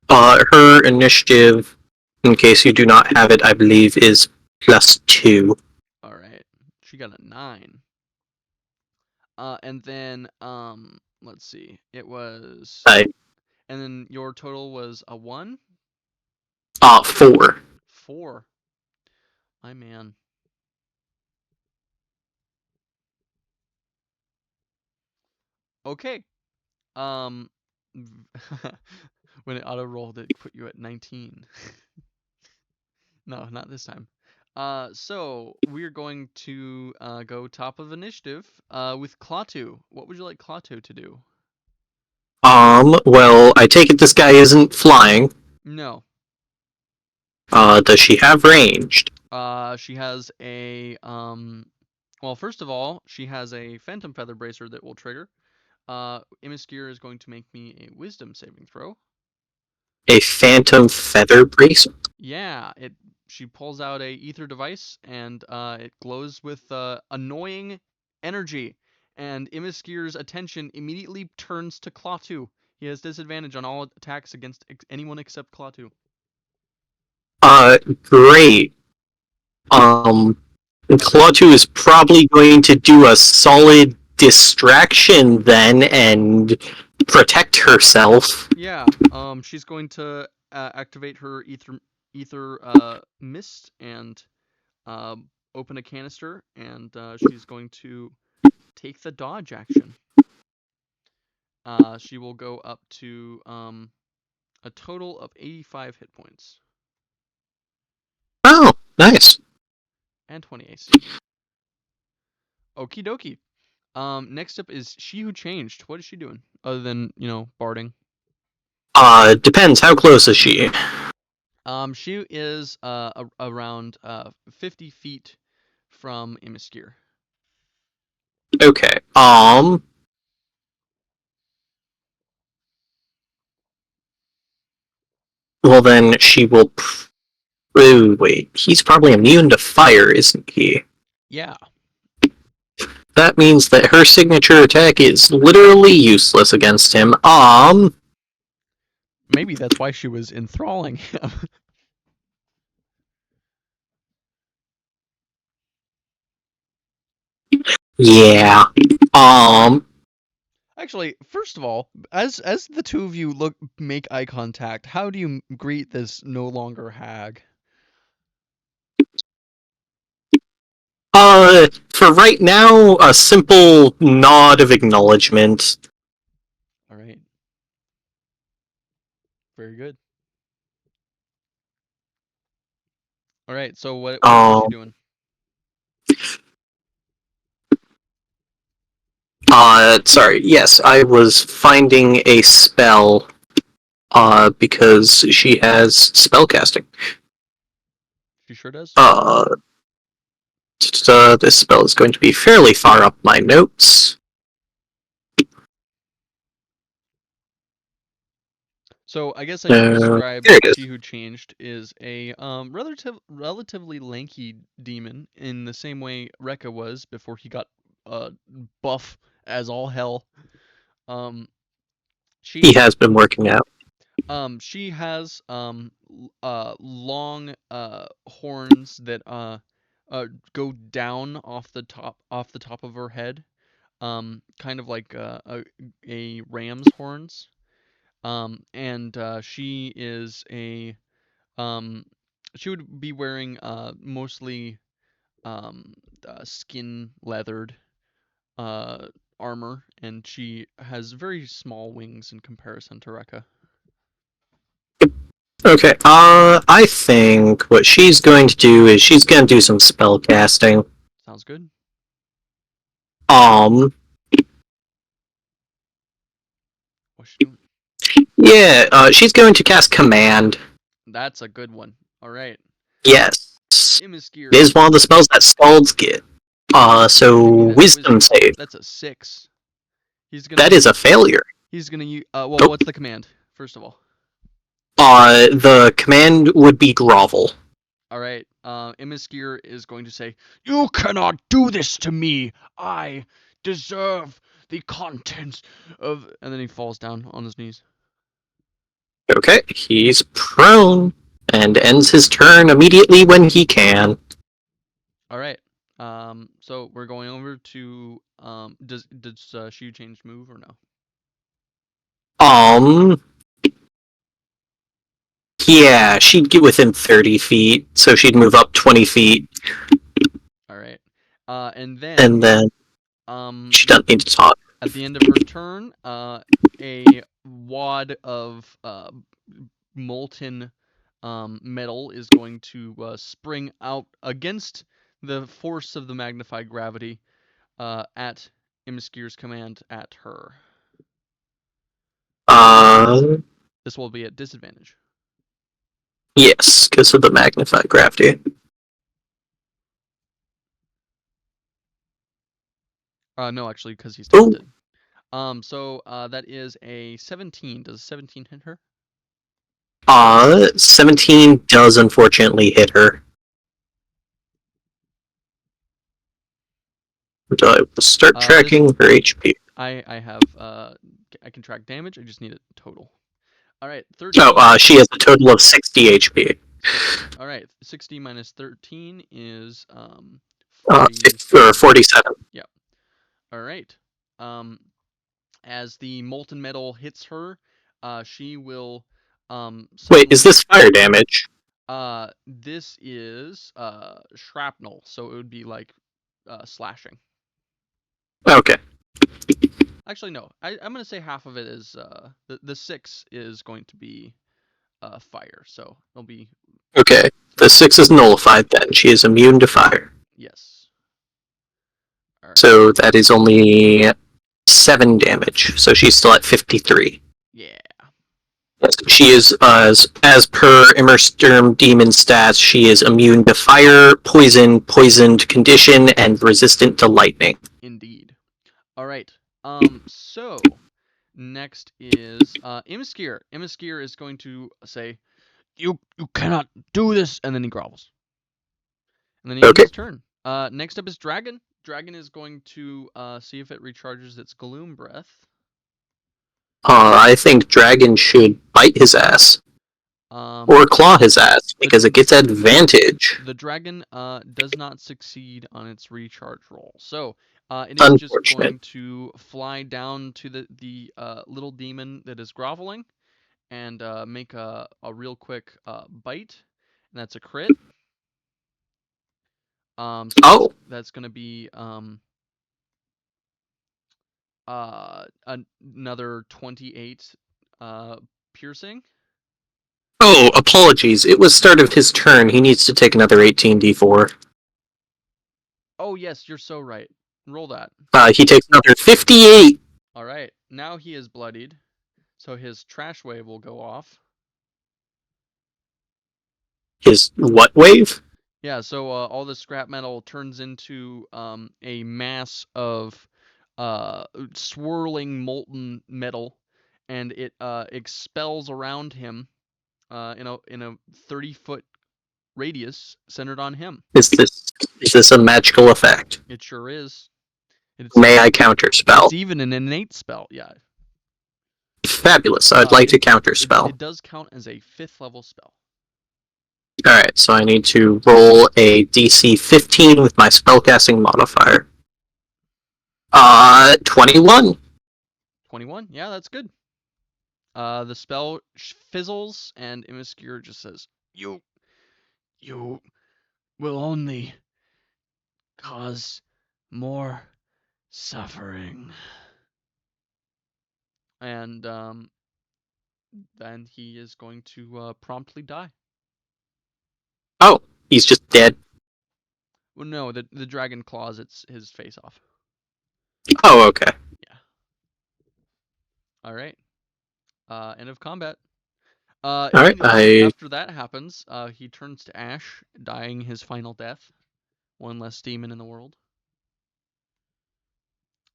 Her initiative, in case you do not have it, I believe is +2.
All right, she got a 9. And then let's see, it was. And then your total was a 1.
4.
4. My man. Okay. When it auto rolled, it put you at 19. No, not this time. So we're going to go top of initiative with Klatu. What would you like Klatu to do?
Well, I take it this guy isn't flying.
No.
Does she have ranged?
She has a well, first of all, she has a Phantom Feather Bracer that will trigger. Immersturm is going to make me a wisdom saving throw.
A phantom feather bracelet?
Yeah, she pulls out a ether device and it glows with annoying energy. And Immersturm's attention immediately turns to Klatu. He has disadvantage on all attacks against anyone except Klatu.
Great. Klatu is probably going to do a solid distraction then and protect herself.
Yeah, she's going to activate her ether mist and open a canister, and she's going to take the dodge action. She will go up to a total of 85 hit points.
Oh, nice.
And 20 AC. Okie dokie. Next up is She Who Changed. What is she doing? Other than, barding.
Depends. How close is she?
She is around 50 feet from Immersturm.
Okay. Well then she will... Oh, wait. He's probably immune to fire, isn't he?
Yeah.
That means that her signature attack is literally useless against him.
Maybe that's why she was enthralling him.
Yeah.
Actually, first of all, as the two of you make eye contact, how do you greet this no longer hag?
For right now, a simple nod of acknowledgement.
All right. Very good. All right. So what is she doing?
Sorry. Yes, I was finding a spell. Because she has spellcasting.
She sure does.
This spell is going to be fairly far up my notes.
So I guess I should describe
there it is.
She Who Changed is a relatively lanky demon in the same way Rekka was before he got buff as all hell.
He has been working out.
She has long horns that go down off the top of her head, kind of like a ram's horns. And she is she would be wearing mostly skin leathered armor, and she has very small wings in comparison to Rekka.
Okay, I think what she's going to do is she's going to do some spell casting.
Sounds good.
What's
she doing?
Yeah, she's going to cast Command.
That's a good one. All right.
Yes.
Immersturm.
It is one of the spells that Scalds get. So wisdom save.
That's a 6.
That is a failure.
He's gonna use. What's the command? First of all.
The command would be grovel.
All right. Immersturm is going to say, "You cannot do this to me. I deserve the contents of." And then he falls down on his knees.
Okay, he's prone and ends his turn immediately when he can.
All right. So we're going over to Does She change move or no?
Yeah, she'd get within 30 feet, so she'd move up 20 feet.
All right. And then
she doesn't need to talk.
At the end of her turn, a wad of molten metal is going to spring out against the force of the magnified gravity at Immersturm's command at her. This will be at disadvantage.
Yes, because of the magnified gravity.
No, actually, because he's taunted. So that is a 17. Does 17 hit her?
17 does unfortunately hit her. So I will start tracking her HP.
I have I can track damage. I just need it total. All right, 13.
Oh, she has a total of 60 HP.
All right, 60 minus 13 is
47.
All right. As the molten metal hits her, she will
Wait, is
suddenly-
this fire damage?
This is shrapnel, so it would be like slashing.
Okay.
Actually, no. I'm gonna say half of it is the 6 is going to be fire, so it'll be
Okay. The 6 is nullified then. She is immune to fire.
yes. All right.
So that is only 7 damage. So she's still at 53.
Yeah.
She is, as per Immersturm demon stats, she is immune to fire, poison, poisoned condition, and resistant to lightning.
Indeed. All right. So next is Immersturm. Immersturm is going to say, "You cannot do this," and then he grovels. And then he ends his turn. Next up is Dragon. Dragon is going to see if it recharges its gloom breath.
I think Dragon should bite his ass. Or claw his ass, because it gets advantage.
The dragon does not succeed on its recharge roll. So it is just going to fly down to the little demon that is groveling and make a real quick bite. And that's a crit. So that's going to be another 28 piercing.
Oh, apologies. It was start of his turn. He needs to take another 18d4.
Oh, yes, you're so right. Roll that.
He takes another 58.
All right. Now he is bloodied. So his trash wave will go off.
His what wave?
Yeah, so all the scrap metal turns into a mass of swirling molten metal, and it expels around him in a 30-foot radius centered on him.
Is this a magical effect?
It sure is.
May I counterspell?
It's even an innate spell, yeah.
Fabulous. I'd like to counterspell.
It does count as a 5th level spell.
Alright, so I need to roll a DC 15 with my spellcasting modifier. 21.
21? Yeah, that's good. The spell fizzles, and Immersturm just says, You will only cause more suffering. And then he is going to promptly die.
Oh, he's just dead.
Well, no, the dragon claws his face off.
Oh, okay.
Yeah. All right. End of combat. After that happens, he turns to ash, dying his final death. One less demon in the world.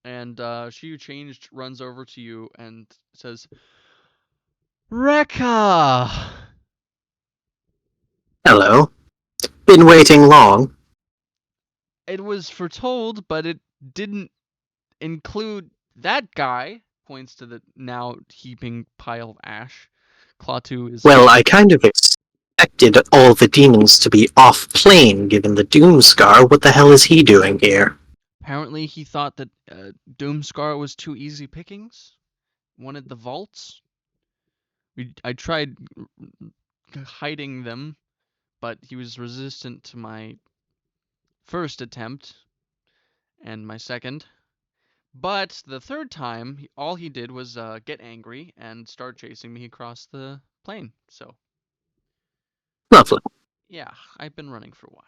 And she who changed runs over to you and says, Rekka!
Hello. Been waiting long?
It was foretold, but it didn't include that guy. Points to the now heaping pile of ash. Klatu is...
Well, I kind of expected all the demons to be off-plane, given the Doomscar. What the hell is he doing here?
Apparently he thought that Doomscar was too easy pickings. Wanted the vaults. I tried hiding them, but he was resistant to my first attempt and my second. But the third time, all he did was get angry and start chasing me across the plane. So,
Lovely.
yeah, I've been running for a while.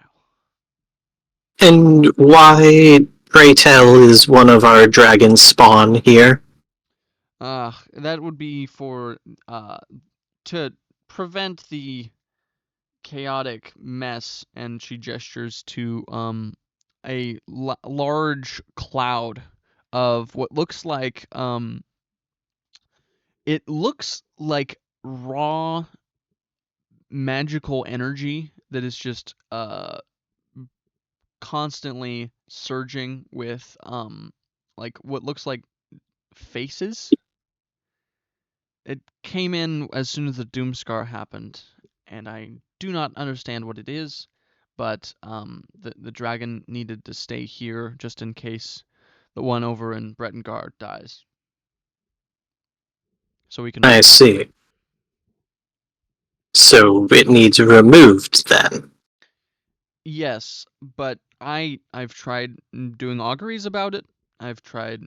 And why, pray tell, is one of our dragons spawn here?
That would be for to prevent the chaotic mess, and she gestures to a large cloud of what looks like it looks like raw magical energy that is just constantly surging with like what looks like faces. It came in as soon as the Doomscar happened, and I do not understand what it is, but the dragon needed to stay here just in case the one over in Brettengard dies. So we can
I see. So it needs removed then.
Yes, but I've tried doing auguries about it. I've tried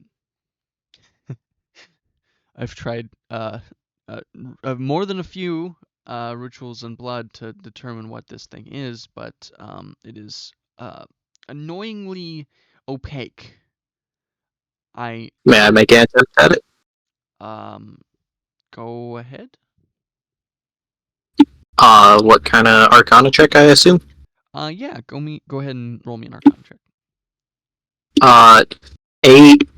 more than a few rituals and blood to determine what this thing is, but it is annoyingly opaque.
May I make an attempt at it?
Go ahead.
What kind of Arcana check, I assume?
Yeah, go ahead and roll me an Arcana check.
8.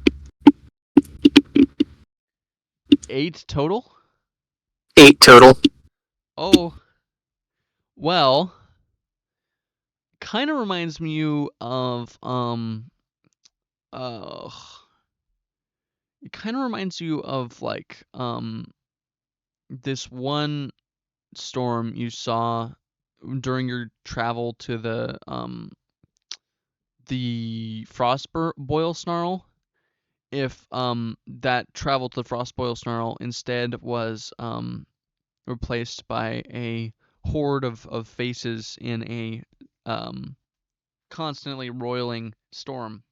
8 total?
8 total.
Oh, well, kind of reminds me of it kind of reminds you of like this one storm you saw during your travel to the boil snarl. If that travel to the frost boil snarl instead was replaced by a horde of faces in a constantly roiling storm.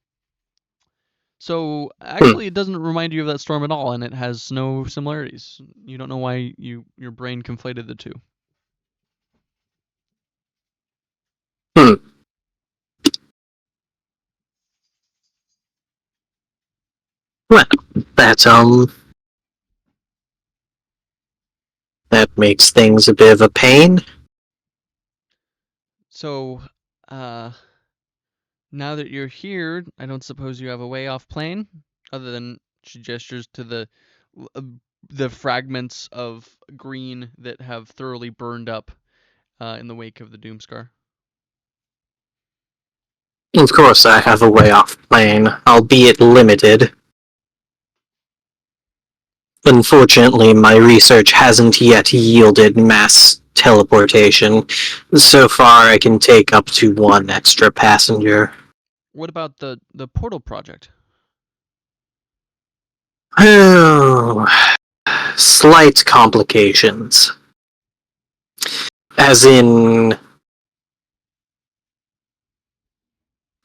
So actually, it doesn't remind you of that storm at all, and it has no similarities. You don't know why your brain conflated the two.
Hmm. Well, that makes things a bit of a pain.
So, now that you're here, I don't suppose you have a way off plane, other than she gestures to the fragments of green that have thoroughly burned up in the wake of the Doomscar.
Of course, I have a way off plane, albeit limited. Unfortunately, my research hasn't yet yielded mass teleportation. So far, I can take up to 1 extra passenger.
What about the portal project?
Oh, slight complications. As in...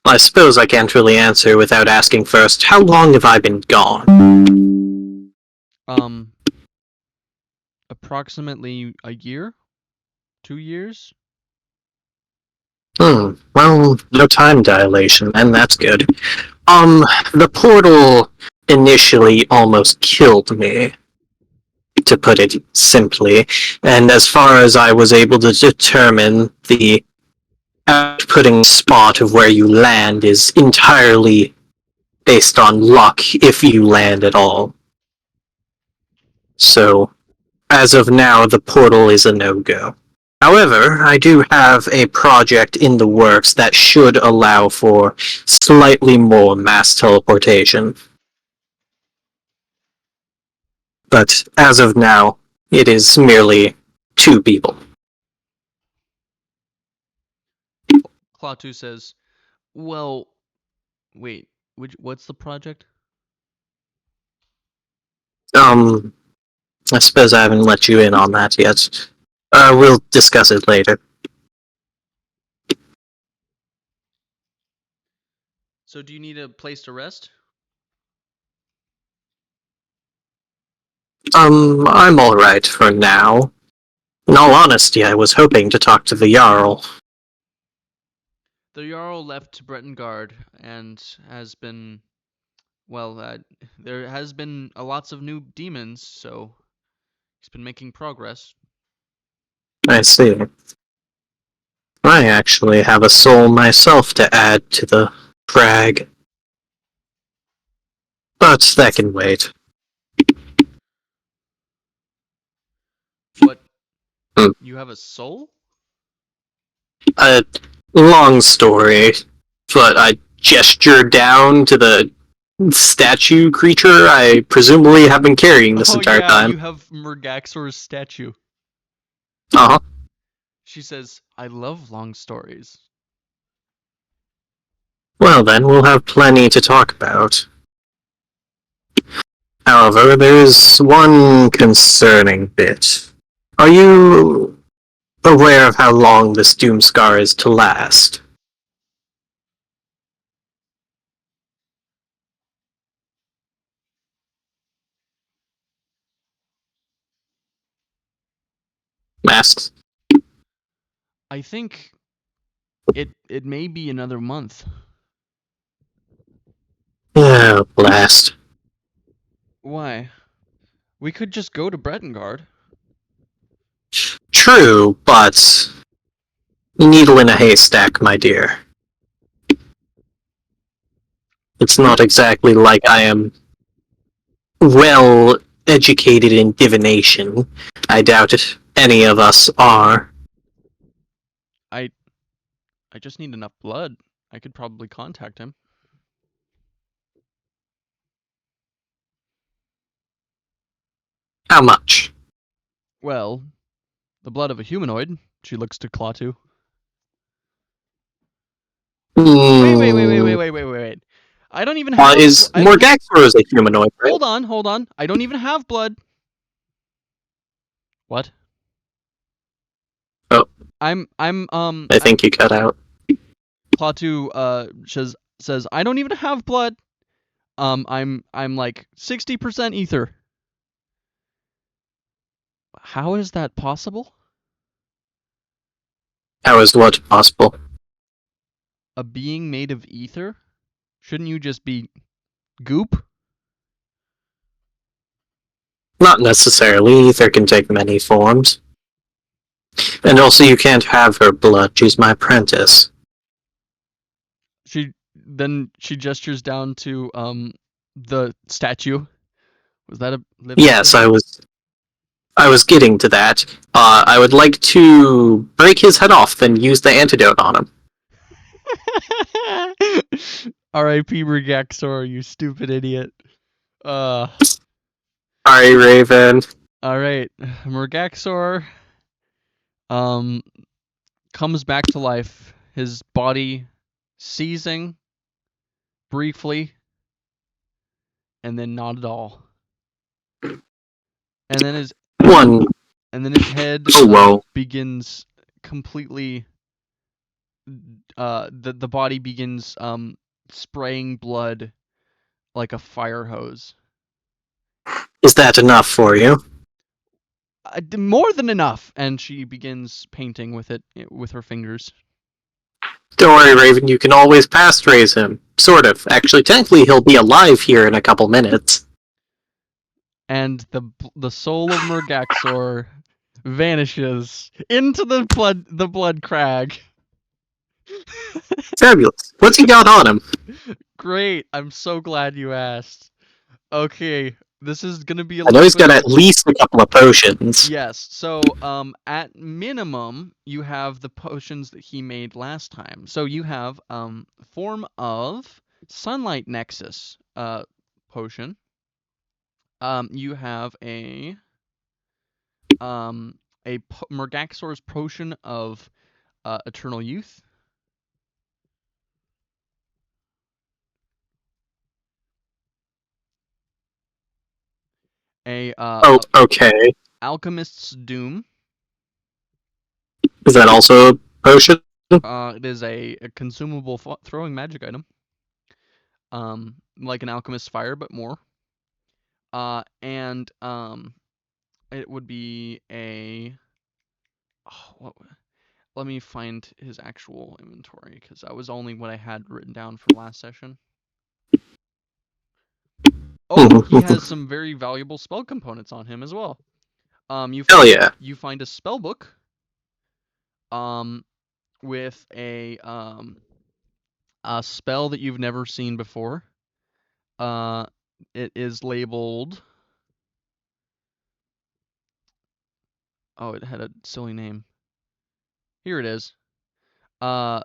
I suppose I can't really answer without asking first, how long have I been gone?
Approximately a year? 2 years?
Well, no time dilation, and that's good. The portal initially almost killed me, to put it simply, and as far as I was able to determine, the outputting spot of where you land is entirely based on luck if you land at all. So, as of now, the portal is a no-go. However, I do have a project in the works that should allow for slightly more mass teleportation. But as of now, it is merely 2 people.
Klatu says, well, wait, what's the project?
I suppose I haven't let you in on that yet. We'll discuss it later.
So do you need a place to rest?
I'm alright for now. In all honesty, I was hoping to talk to the Jarl.
The Jarl left Brettengard and has been, well, there has been lots of new demons, so he's been making progress.
I see. I actually have a soul myself to add to the crag. But that can wait.
But
Hmm.
you have a soul?
A long story, but I gestured down to the statue creature I presumably have been carrying this
Oh
entire
yeah,
time.
you have Murgaxor's statue.
Uh-huh.
She says, I love long stories.
Well then, we'll have plenty to talk about. However, there's one concerning bit. Are you aware of how long this doom scar is to last? Masks?
I think it may be another month.
Oh, blast.
Why? We could just go to Brettengard.
True, but needle in a haystack, my dear. It's not exactly like I am well educated in divination. I doubt it. Any of us are.
I just need enough blood. I could probably contact him.
How much?
Well, the blood of a humanoid. She looks to Klatu. Wait. I don't even have.
Is
I don't have.
Morgaxor is a humanoid, right?
Hold on. I don't even have blood. What?
Oh.
I
think you cut out.
Klatu says I don't even have blood. I'm like 60% ether. How is that possible?
How is what possible?
A being made of ether? Shouldn't you just be goop?
Not necessarily. Ether can take many forms. And also, you can't have her blood. She's my apprentice.
She gestures down to the statue. Was that a living
Yes,
thing?
I was getting to that. I would like to break his head off, then use the antidote on him.
R.I.P. Regaxor, you stupid idiot.
Sorry, Raven.
Alright. Murgaxor comes back to life, his body seizing briefly, and then not at all. And then his head
Oh well.
begins completely the body begins spraying blood like a fire hose.
Is that enough for you?
More than enough, and she begins painting with it with her fingers.
Don't worry, Raven, you can always past raise him. Sort of. Actually, technically, he'll be alive here in a couple minutes.
And the soul of Murgaxor vanishes into the blood crag.
Fabulous. What's he got on him?
Great, I'm so glad you asked. Okay, this is gonna be a
I know
little
he's
bit
got at least a couple of potions.
Yes, so at minimum you have the potions that he made last time. So you have form of Sunlight Nexus potion. You have a Murgaxor's potion of Eternal Youth.
Okay.
Alchemist's Doom.
Is that also a potion?
It is a consumable throwing magic item. Like an Alchemist's Fire, but more. And it would be a. Let me find his actual inventory, because that was only what I had written down for last session. Oh, he has some very valuable spell components on him as well. You find a spell book. With a spell that you've never seen before. it is labeled. Oh, it had a silly name. Here it is. The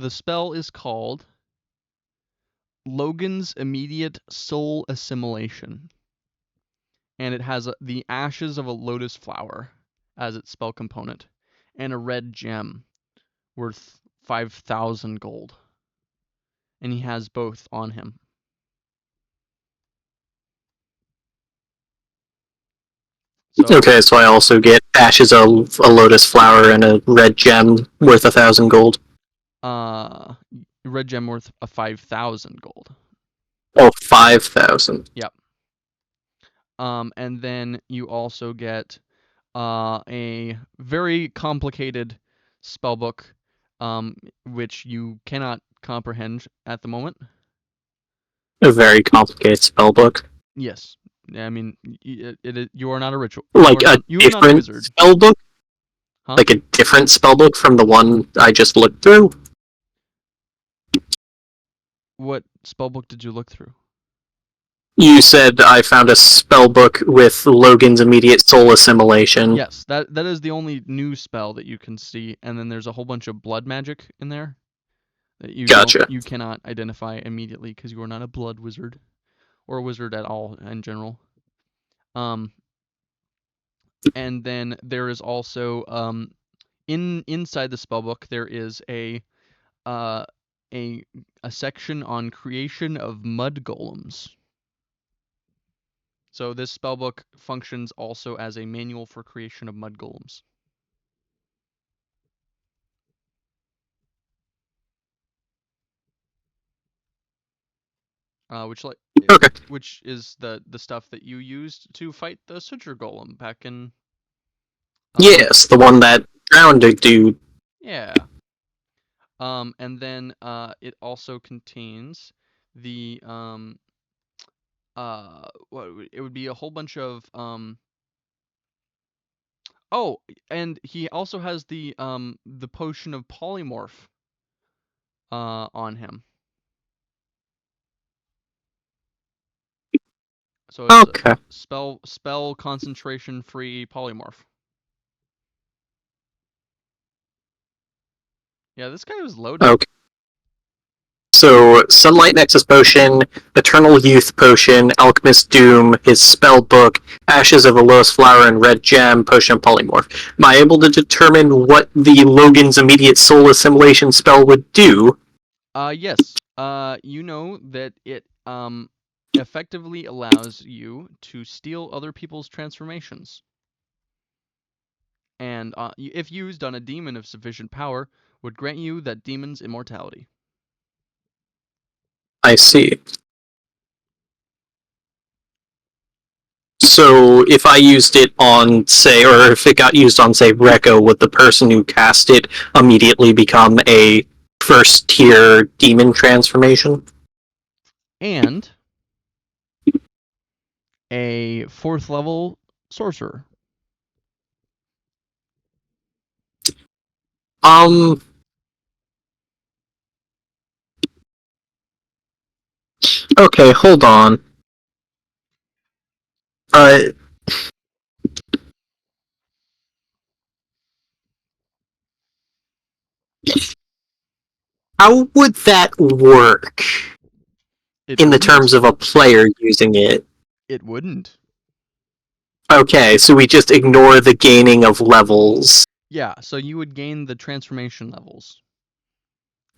spell is called Logan's Immediate Soul Assimilation, and it has the ashes of a lotus flower as its spell component, and a red gem worth 5,000 gold. And he has both on him. So,
Okay, so I also get ashes of a lotus flower and a red gem worth 1,000 gold.
red gem worth 5,000 gold.
Oh, 5,000.
Yep. And then you also get a very complicated spellbook, which you cannot comprehend at the moment.
A very complicated spellbook.
Yes, I mean you are not a ritual.
Like
You
a
are not a
different
wizard.
spellbook?
Huh?
Like a different spellbook from the one I just looked through?
What spellbook did you look through?
You said I found a spellbook with Logan's Immediate Soul Assimilation.
Yes, that is the only new spell that you can see, and then there's a whole bunch of blood magic in there that you cannot identify immediately because you are not a blood wizard or a wizard at all in general. And then there is also inside the spellbook there is a section on creation of mud golems. So this spellbook functions also as a manual for creation of mud golems. Which is the stuff that you used to fight the Suture Golem back in.
Yes, the one that drowned a dude.
Yeah. And then it also contains the it would be a whole bunch of Oh, and he also has the potion of polymorph on him. So it's
Okay.
spell concentration free polymorph. Yeah, this guy was loaded.
Okay. So, Sunlight Nexus Potion, Eternal Youth Potion, Alchemist Doom, his Spellbook, Ashes of a Lotus Flower, and Red Gem, Potion of Polymorph. Am I able to determine what the Logan's Immediate Soul Assimilation spell would do?
Yes. You know that it effectively allows you to steal other people's transformations. And if used on a demon of sufficient power, would grant you that demon's immortality.
I see. So if I used it on, say, or if it got used on, say, Rekka, would the person who cast it immediately become a first-tier demon transformation?
And a 4th level sorcerer.
Okay, hold on. How would that work in the terms of a player using it?
It wouldn't.
Okay, so we just ignore the gaining of levels.
Yeah, so you would gain the transformation levels.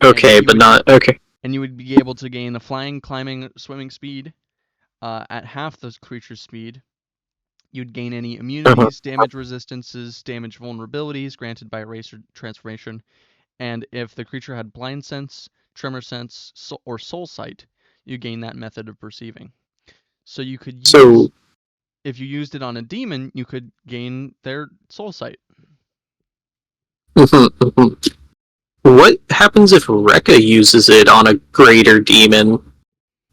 Okay, but not... Okay.
And you would be able to gain the flying, climbing, swimming speed at half the creature's speed. You'd gain any immunities, damage resistances, damage vulnerabilities granted by race or transformation. And if the creature had blind sense, tremor sense, or soul sight, you gain that method of perceiving. So you could use... if you used it on a demon, you could gain their soul sight.
What happens if Rekka uses it on a greater demon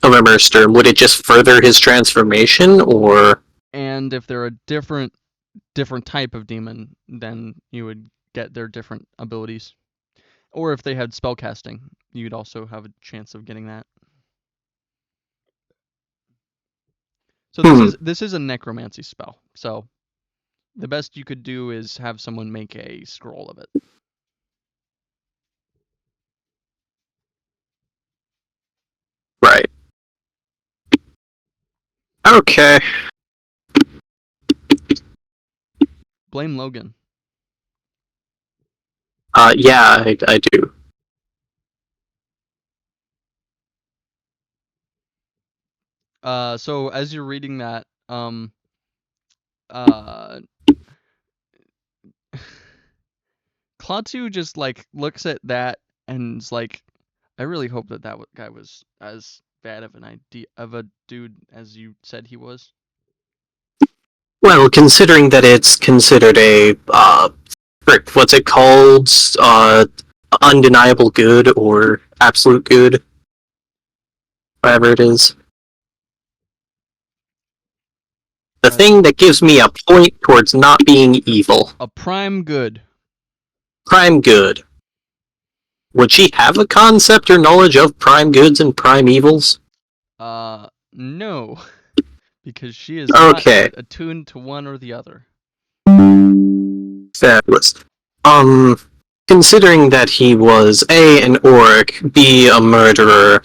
of Immersturm? Would it just further his transformation, or...?
And if they're a different type of demon, then you would get their different abilities. Or if they had spellcasting, you'd also have a chance of getting that. So this is a necromancy spell. So the best you could do is have someone make a scroll of it.
Right. Okay.
Blame Logan.
Yeah, I do.
So as you're reading that, Klatu just like looks at that and is like, I really hope that guy was as bad of an idea of a dude as you said he was.
Well, considering that it's considered a, what's it called? Undeniable good or absolute good? Whatever it is. The thing that gives me a point towards not being evil.
A prime good.
Prime good. Would she have a concept or knowledge of prime goods and prime evils?
No. Because she is
Okay.
not attuned to one or the other.
Fabulous. Considering that he was A, an orc, B, a murderer,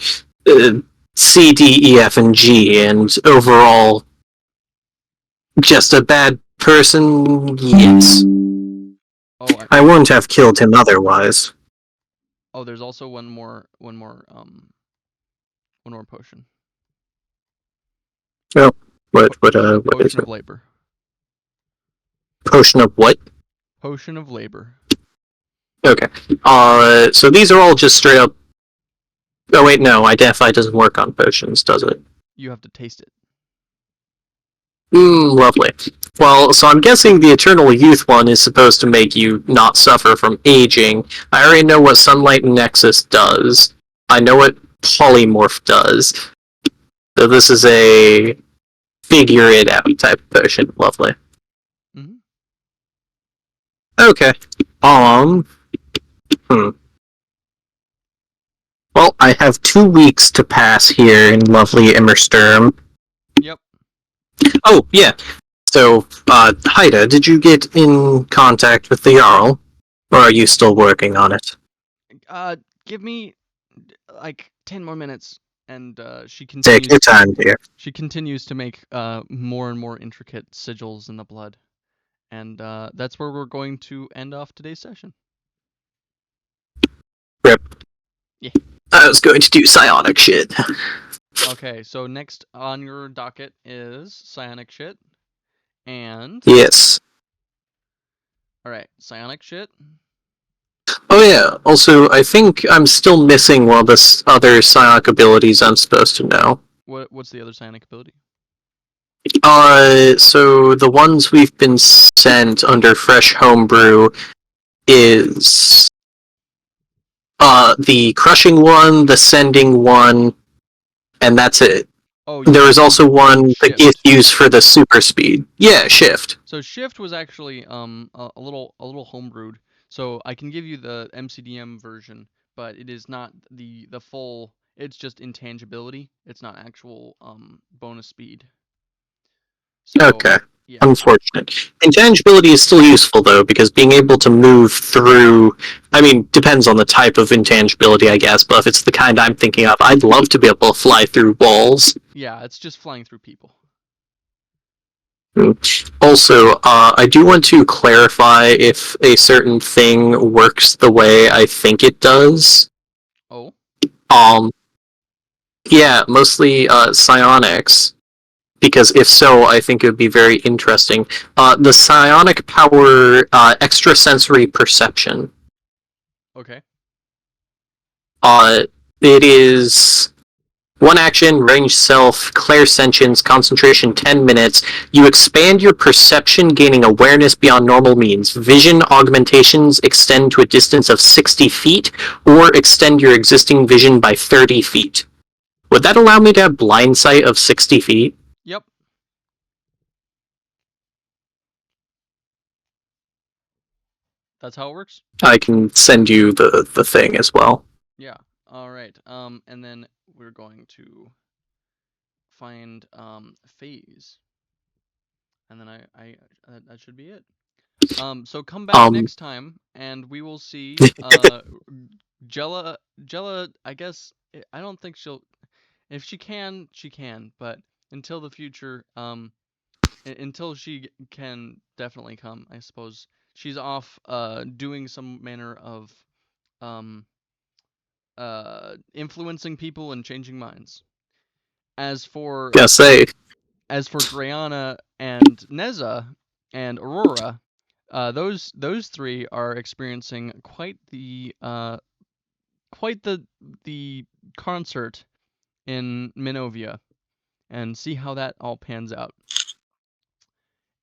C, D, E, F, and G, and overall just a bad person, yes. I wouldn't have killed him otherwise.
Oh, there's also one more potion.
Oh, what is
Potion
it?
of labor.
Potion of what?
Potion of labor.
Okay. So these are all just straight up. Oh wait, no, Identify doesn't work on potions, does it?
You have to taste it.
Lovely. Well, so I'm guessing the Eternal Youth one is supposed to make you not suffer from aging. I already know what Sunlight Nexus does. I know what Polymorph does. So this is a figure it out type potion. Lovely.
Mm-hmm.
Okay. Well, I have 2 weeks to pass here in lovely Immersturm.
Yep.
Oh, yeah. So, Haida, did you get in contact with the Jarl? Or are you still working on it?
Give me like 10 more minutes, and she continues.
Take your time, dear.
She continues to make more and more intricate sigils in the blood, and that's where we're going to end off today's session.
Rip.
Yeah.
I was going to do psionic shit.
Okay, so next on your docket is psionic shit, and
Yes.
all right, psionic shit.
Oh yeah. Also, I think I'm still missing one of the other psionic abilities I'm supposed to know.
What's the other psionic ability?
So the ones we've been sent under Fresh Homebrew is the crushing one, the sending one, and that's it.
Oh,
there was also one
shift.
that gets used for the super speed. Yeah, shift.
So shift was actually a little homebrewed. So I can give you the MCDM version, but it is not the full. It's just intangibility. It's not actual bonus speed. So,
okay.
Yeah.
Unfortunate. Intangibility is still useful though, because being able to move through, I mean, depends on the type of intangibility, I guess, but if it's the kind I'm thinking of, I'd love to be able to fly through walls.
Yeah, it's just flying through people.
Also, I do want to clarify if a certain thing works the way I think it does.
Oh?
Yeah, mostly psionics. Because if so, I think it would be very interesting. The psionic power extrasensory perception.
Okay.
It is one action, range self, clairsentience, concentration 10 minutes. You expand your perception, gaining awareness beyond normal means. Vision augmentations extend to a distance of 60 feet, or extend your existing vision by 30 feet. Would that allow me to have blind sight of 60 feet?
Yep. That's how it works?
I can send you the thing as well.
Yeah. Alright. And then we're going to find phase, and then that should be it. So come back next time, and we will see Jella. I guess I don't think she'll. If she can, she can. But until the future, until she can definitely come, I suppose she's off doing some manner of influencing people and changing minds. As for Greyanna and Neza and Aurora, those three are experiencing quite the concert in Minovia, and see how that all pans out.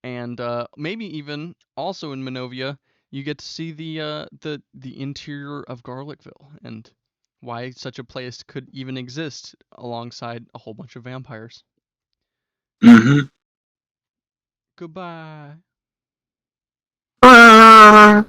And maybe even also in Minovia, you get to see the interior of Garlicville and why such a place could even exist alongside a whole bunch of vampires.
Mm-hmm.
Goodbye.
Ah!